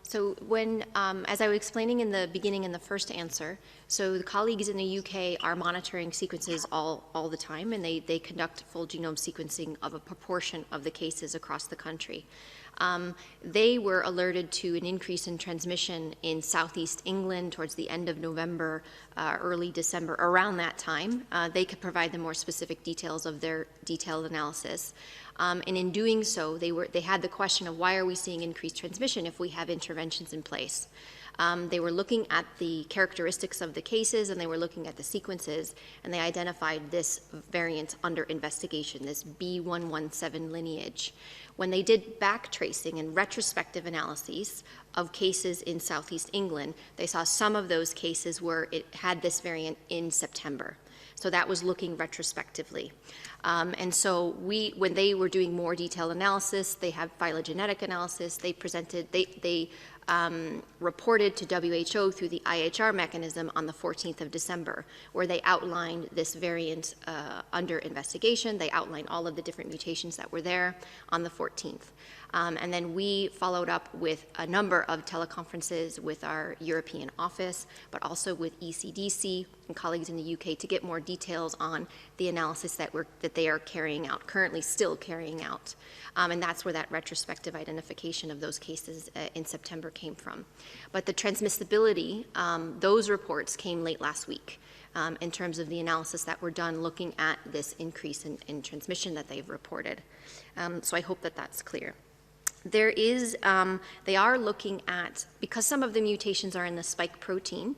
So when, as I was explaining in the beginning in the first answer, so the colleagues in the UK are monitoring sequences all the time, and they conduct full genome sequencing of a proportion of the cases across the country. They were alerted to an increase in transmission in southeast England towards the end of November, early December. Around that time, they could provide the more specific details of their detailed analysis. And in doing so, they had the question of why are we seeing increased transmission if we have interventions in place? They were looking at the characteristics of the cases, and they were looking at the sequences, and they identified this variant under investigation, this B117 lineage. When they did back tracing and retrospective analyses of cases in Southeast England, they saw some of those cases where it had this variant in September. So that was looking retrospectively. And so when they were doing more detailed analysis, they had phylogenetic analysis, they reported to WHO through the IHR mechanism on the 14th of December, where they outlined this variant under investigation. They outlined all of the different mutations that were there on the 14th. And then we followed up with a number of teleconferences with our European office, but also with ECDC and colleagues in the UK to get more details on the analysis that they are carrying out, currently still carrying out. And that's where that retrospective identification of those cases in September came from. But the transmissibility, those reports came late last week in terms of the analysis that were done looking at this increase in transmission that they've reported. So I hope that that's clear. There is, they are looking at, because some of the mutations are in the spike protein,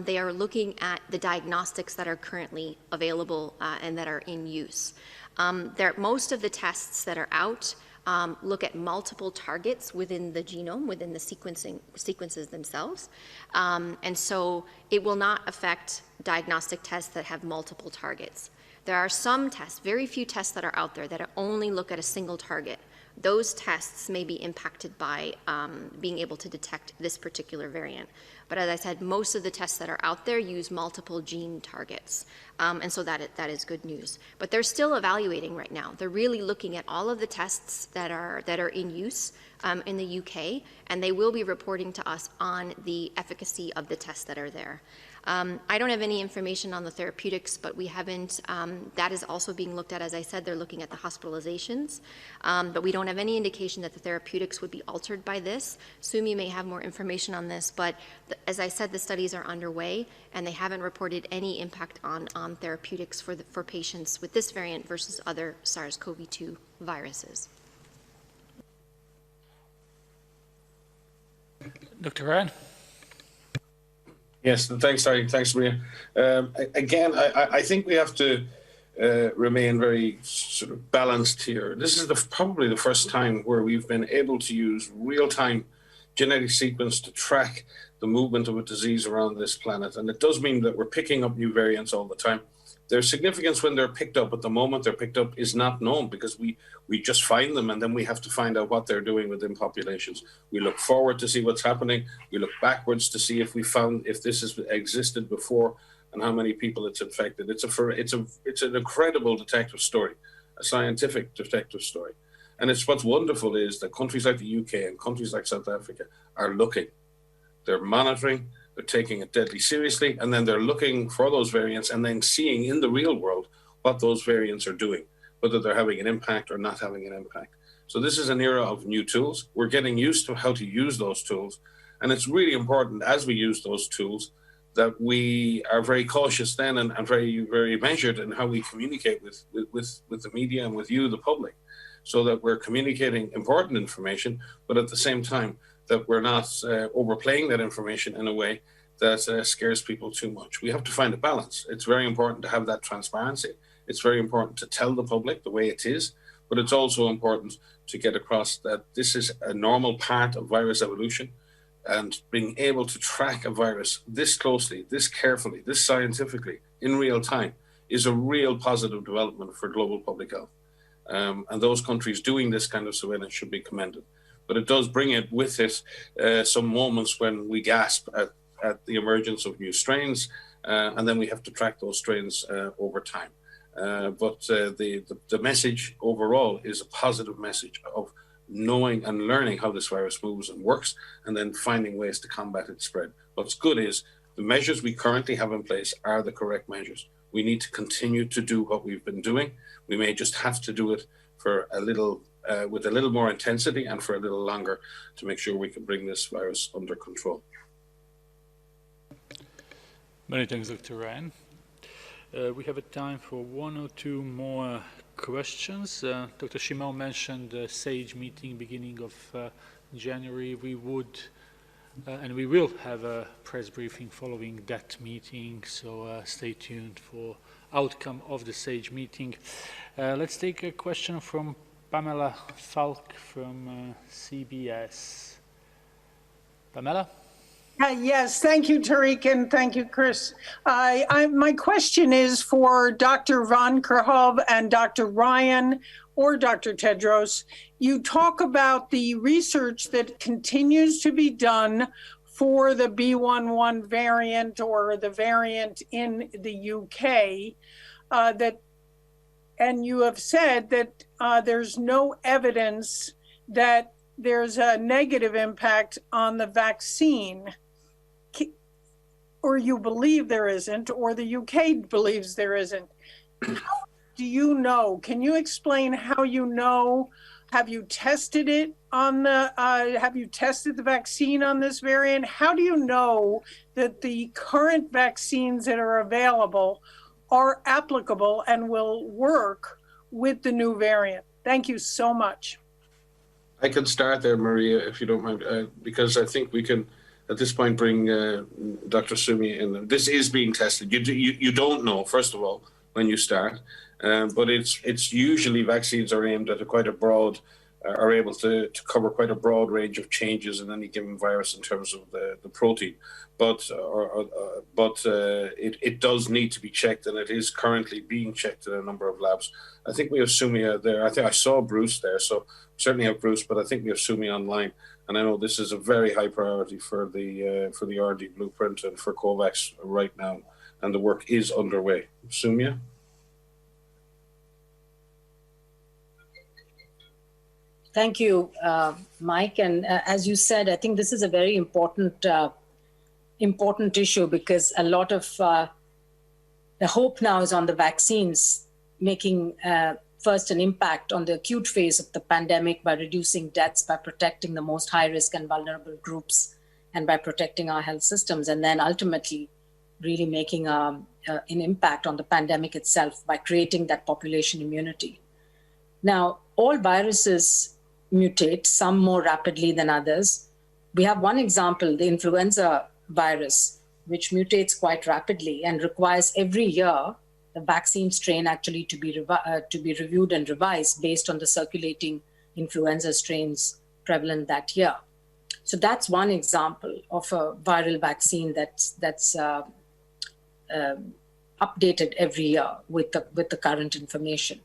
they are looking at the diagnostics that are currently available and that are in use. Most of the tests that are out look at multiple targets within the genome, within the sequences themselves. And so it will not affect diagnostic tests that have multiple targets. There are some tests, very few tests that are out there that only look at a single target. those tests may be impacted by being able to detect this particular variant. But as I said, most of the tests that are out there use multiple gene targets. And so that is good news. But they're still evaluating right now. They're really looking at all of the tests that are in use in the UK, and they will be reporting to us on the efficacy of the tests that are there. I don't have any information on the therapeutics, but we haven't, that is also being looked at. As I said, they're looking at the hospitalizations, but we don't have any indication that the therapeutics would be altered by this. Sumi may have more information on this, but as I said, the studies are underway, and they haven't reported any impact on therapeutics for patients with this variant versus other SARS-CoV-2 viruses. Dr. Ryan? Yes, thanks, Tariq. Thanks, Maria. Again, I think we have to remain very sort of balanced here. This is probably the first time where we've been able to use real-time genetic sequence to track the movement of a disease around this planet. And it does mean that we're picking up new variants all the time. Their significance when they're picked up, at the moment they're picked up, is not known, because we just find them and then we have to find out what they're doing within populations. We look forward to see what's happening. We look backwards to see if this has existed before and how many people it's infected. It's an incredible detective story, a scientific detective story. And what's wonderful is that countries like the UK and countries like South Africa are looking. They're monitoring. They're taking it deadly seriously, and then they're looking for those variants and then seeing in the real world what those variants are doing, whether they're having an impact or not having an impact. So this is an era of new tools. We're getting used to how to use those tools. And it's really important as we use those tools that we are very cautious then and very, very measured in how we communicate with the media and with you, the public, so that we're communicating important information, but at the same time, that we're not overplaying that information in a way that scares people too much. We have to find a balance. It's very important to have that transparency. It's very important to tell the public the way it is, but it's also important to get across that this is a normal part of virus evolution, and being able to track a virus this closely, this carefully, this scientifically, in real time, is a real positive development for global public health. And those countries doing this kind of surveillance should be commended. But it does bring it with it some moments when we gasp at the emergence of new strains, and then we have to track those strains over time. But the message overall is a positive message of knowing and learning how this virus moves and works, and then finding ways to combat its spread. What's good is the measures we currently have in place are the correct measures. We need to continue to do what we've been doing. We may just have to do it for a little with a little more intensity and for a little longer to make sure we can bring this virus under control. Many thanks, Dr. Ryan. We have a time for one or two more questions. Dr. Shimon mentioned the SAGE meeting beginning of January. We would and we will have a press briefing following that meeting, so stay tuned for outcome of the SAGE meeting. Let's take a question from Pamela Falk from CBS. Pamela? Yes, thank you, Tariq, and thank you, Chris. My question is for Dr. Van Kerkhove and Dr. Ryan or Dr. Tedros. You talk about the research that continues to be done for the B.1.1 variant or the variant in the UK, and you have said that there's no evidence that there's a negative impact on the vaccine, or you believe there isn't, or the UK believes there isn't. How do you know? Can you explain how you know? Have you tested it on the, have you tested the vaccine on this variant? How do you know that the current vaccines that are available are applicable and will work with the new variant? Thank you so much. I can start there, Maria, if you don't mind, because I think we can, at this point, bring Dr. Sumi in. This is being tested. You don't know, first of all, when you start, but it's usually vaccines are aimed at quite a broad are able to cover quite a broad range of changes in any given virus in terms of the protein. But it does need to be checked, and it is currently being checked in a number of labs. I think we have Sumia there. I think I saw Bruce there, so we certainly have Bruce, but I think we have Sumia online. And I know this is a very high priority for the R&D blueprint and for COVAX right now, and the work is underway. Sumia? Thank you, Mike. And as you said, I think this is a very important issue, because a lot of the hope now is on the vaccines making first an impact on the acute phase of the pandemic by reducing deaths, by protecting the most high risk and vulnerable groups, and by protecting our health systems, and then ultimately really making an impact on the pandemic itself by creating that population immunity. Now, all viruses mutate, some more rapidly than others. We have one example, the influenza virus, which mutates quite rapidly and requires every year the vaccine strain actually to be reviewed and revised based on the circulating influenza strains prevalent that year. So that's one example of a viral vaccine that's updated every year with the current information.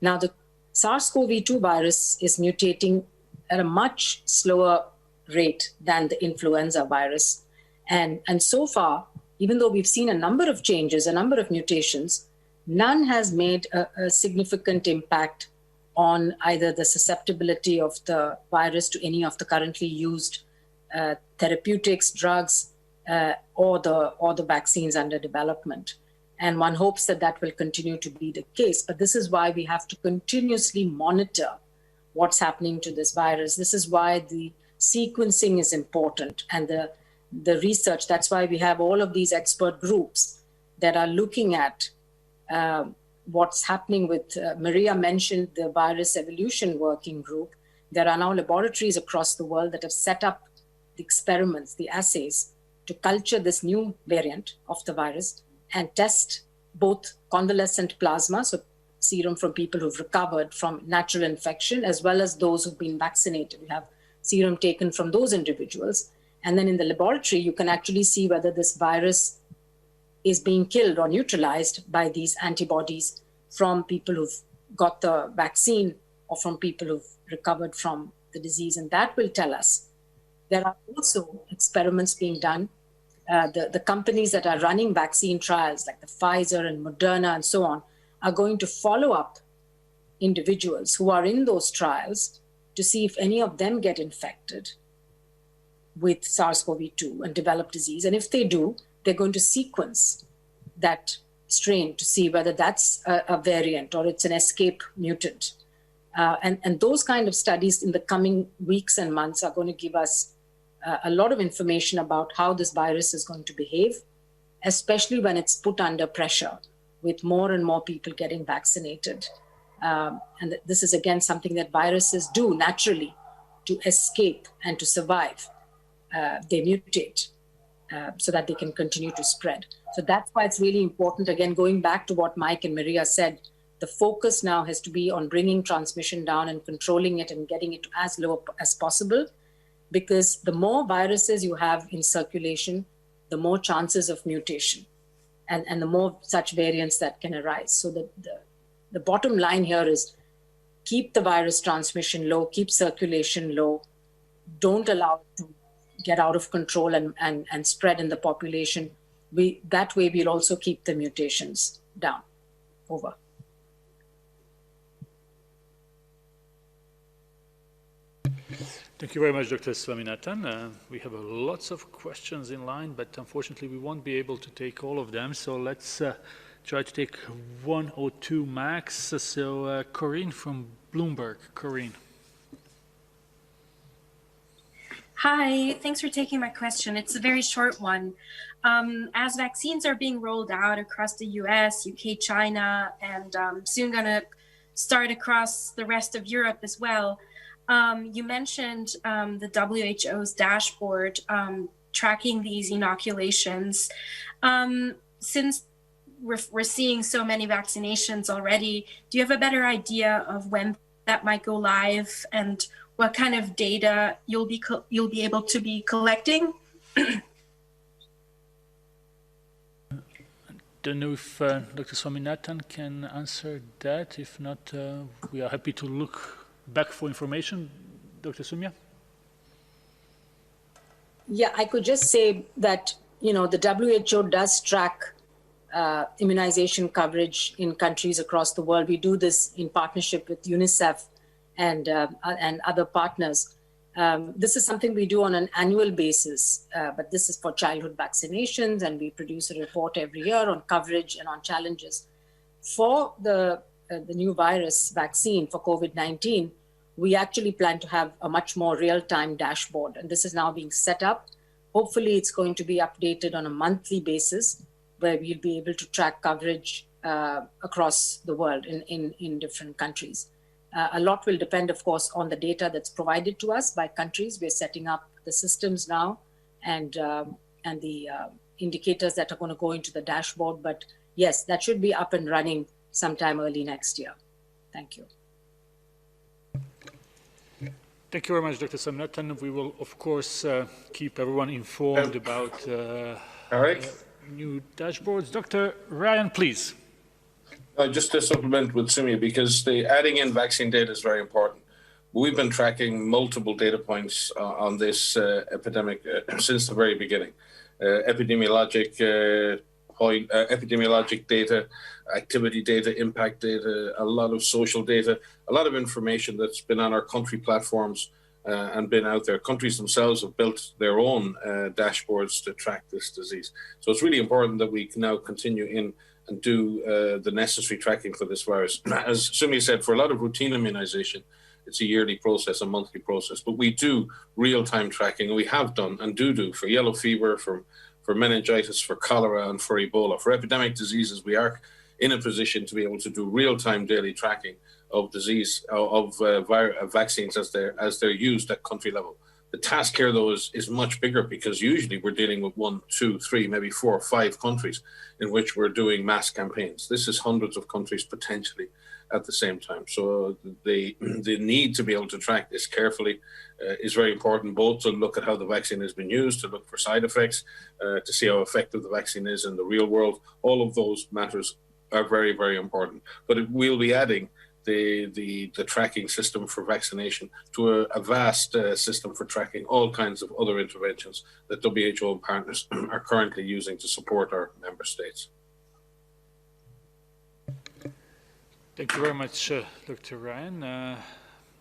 Now, the SARS-CoV-2 virus is mutating at a much slower rate than the influenza virus. And so far, even though we've seen a number of changes, a number of mutations, none has made a significant impact on either the susceptibility of the virus to any of the currently used therapeutics, drugs, or the vaccines under development. And one hopes that that will continue to be the case. But this is why we have to continuously monitor what's happening to this virus. This is why the sequencing is important, and the research. That's why we have all of these expert groups that are looking at what's happening with, Maria mentioned the virus evolution working group. There are now laboratories across the world that have set up the experiments, the assays, to culture this new variant of the virus and test both convalescent plasma, so serum from people who've recovered from natural infection, as well as those who've been vaccinated. We have serum taken from those individuals. And then in the laboratory, you can actually see whether this virus is being killed or neutralized by these antibodies from people who've got the vaccine or from people who've recovered from the disease. And that will tell us. There are also experiments being done. The companies that are running vaccine trials, like the Pfizer and Moderna and so on, are going to follow up individuals who are in those trials to see if any of them get infected with SARS-CoV-2 and develop disease. And if they do, they're going to sequence that strain to see whether that's a variant or it's an escape mutant. And those kind of studies in the coming weeks and months are going to give us a lot of information about how this virus is going to behave, especially when it's put under pressure with more and more people getting vaccinated. And this is, again, something that viruses do naturally to escape and to survive. They mutate so that they can continue to spread. So that's why it's really important, again, going back to what Mike and Maria said, the focus now has to be on bringing transmission down and controlling it and getting it as low as possible, because the more viruses you have in circulation, the more chances of mutation and the more such variants that can arise. So the bottom line here is keep the virus transmission low, keep circulation low, don't allow it to get out of control and spread in the population. That way we'll also keep the mutations down. Over. Thank you very much, Dr. Swaminathan. We have lots of questions in line, but unfortunately we won't be able to take all of them. So let's try to take one or two max. So Corinne from Bloomberg. Corinne. Hi, thanks for taking my question. It's a very short one. As vaccines are being rolled out across the US, UK, China, and soon going to start across the rest of Europe as well, you mentioned the WHO's dashboard tracking these inoculations. Since we're seeing so many vaccinations already, do you have a better idea of when that might go live, and what kind of data you'll be able to be collecting? Don't know if Dr. Swaminathan can answer that. If not, we are happy to look back for information. Dr. Sumya? Yeah, I could just say that, you know, the WHO does track immunization coverage in countries across the world. We do this in partnership with UNICEF and other partners. This is something we do on an annual basis, but this is for childhood vaccinations, and we produce a report every year on coverage and on challenges. For the new virus vaccine for COVID-19, we actually plan to have a much more real-time dashboard, and this is now being set up. Hopefully, it's going to be updated on a monthly basis, where we'll be able to track coverage across the world in different countries. A lot will depend, of course, on the data that's provided to us by countries. We're setting up the systems now and the indicators that are going to go into the dashboard. But yes, that should be up and running sometime early next year. Thank you. Thank you very much, Dr. Swaminathan. We will, of course, keep everyone informed about new dashboards. Dr. Ryan, please. Just to supplement with Sumi, because the adding in vaccine data is very important. We've been tracking multiple data points on this epidemic since the very beginning. Epidemiologic data, activity data, impact data, a lot of social data, a lot of information that's been on our country platforms and been out there. Countries themselves have built their own dashboards to track this disease. So it's really important that we can now continue in and do the necessary tracking for this virus. As Sumi said, for a lot of routine immunization, it's a yearly process, a monthly process, but we do real-time tracking, and we have done and do for yellow fever, for meningitis, for cholera, and for Ebola. For epidemic diseases, we are in a position to be able to do real-time daily tracking of disease, of vaccines as they're used at country level. The task here, though, is much bigger, because usually we're dealing with 1, 2, 3, maybe 4 or 5 countries in which we're doing mass campaigns. This is hundreds of countries potentially at the same time. So the need to be able to track this carefully is very important, both to look at how the vaccine has been used, to look for side effects, to see how effective the vaccine is in the real world. All of those matters are very, very important. But we'll be adding the tracking system for vaccination to a vast system for tracking all kinds of other interventions that WHO and partners are currently using to support our member states. Thank you very much, Dr. Ryan.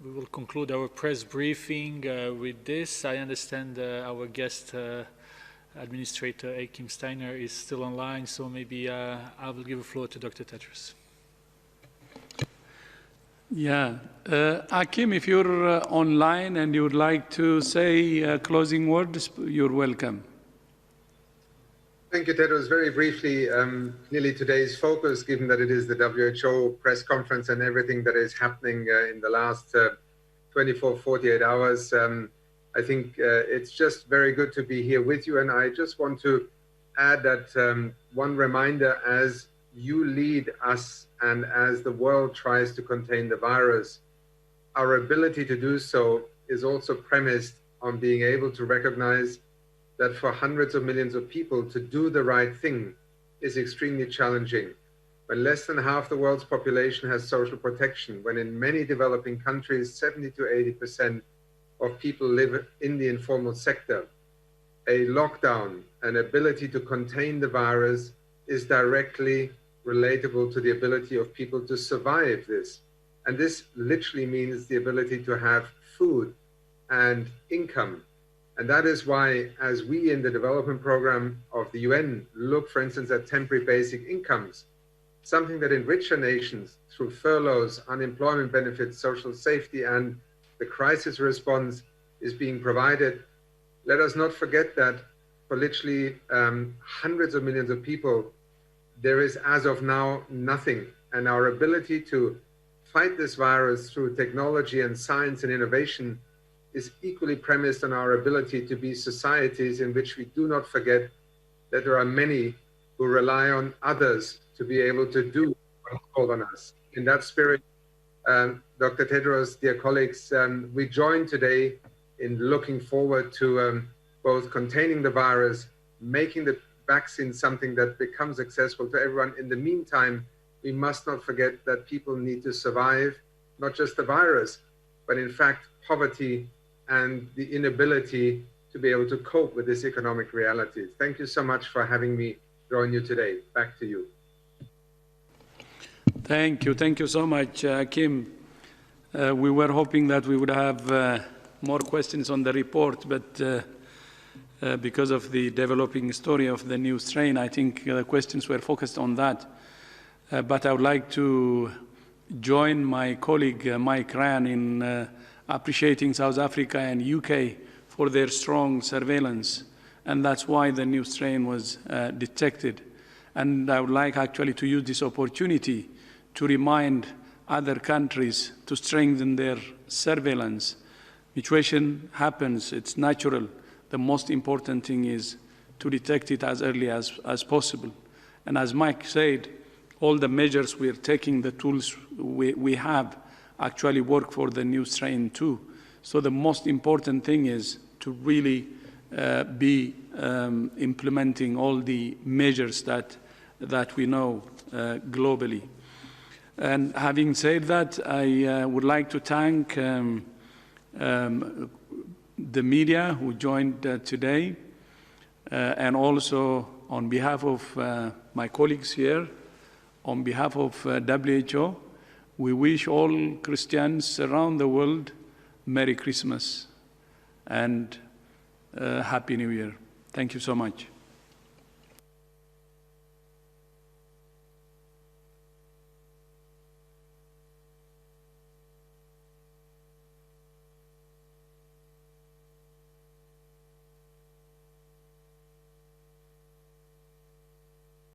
We will conclude our press briefing with this. I understand our guest administrator, Akim Steiner, is still online, so maybe I will give the floor to Dr. Tedros. Yeah. Akim, if you're online and you would like to say closing words, you're welcome. Thank you, Tedros. Very briefly, clearly today's focus, given that it is the WHO press conference and everything that is happening in the last 24, 48 hours, I think it's just very good to be here with you. And I just want to add that one reminder, as you lead us and as the world tries to contain the virus, our ability to do so is also premised on being able to recognize that for hundreds of millions of people to do the right thing is extremely challenging. When less than half the world's population has social protection, when in many developing countries, 70 to 80% of people live in the informal sector, a lockdown, an ability to contain the virus is directly relatable to the ability of people to survive this. And this literally means the ability to have food and income. And that is why, as we in the development program of the UN look, for instance, at temporary basic incomes, something that in richer nations, through furloughs, unemployment benefits, social safety, and the crisis response is being provided, let us not forget that for literally hundreds of millions of people, there is, as of now, nothing. And our ability to fight this virus through technology and science and innovation is equally premised on our ability to be societies in which we do not forget that there are many who rely on others to be able to do what's called on us. In that spirit, Dr. Tedros, dear colleagues, we join today in looking forward to both containing the virus, making the vaccine something that becomes accessible to everyone. In the meantime, we must not forget that people need to survive, not just the virus, but in fact, poverty and the inability to be able to cope with this economic reality. Thank you so much for having me join you today. Back to you. Thank you so much, Kim. We were hoping that we would have more questions on the report, but because of the developing story of the new strain, I think the questions were focused on that. But I would like to join my colleague Mike Ryan in appreciating South Africa and UK for their strong surveillance, and that's why the new strain was detected. And I would like actually to use this opportunity to remind other countries to strengthen their surveillance. Mutation happens, it's natural. The most important thing is to detect it as early as possible. And as Mike said, all the measures we're taking, the tools we have actually work for the new strain too. So the most important thing is to really be implementing all the measures that we know globally. And having said that, I would like to thank the media who joined today, and also on behalf of my colleagues here, on behalf of WHO, we wish all Christians around the world Merry Christmas and Happy New Year. Thank you so much.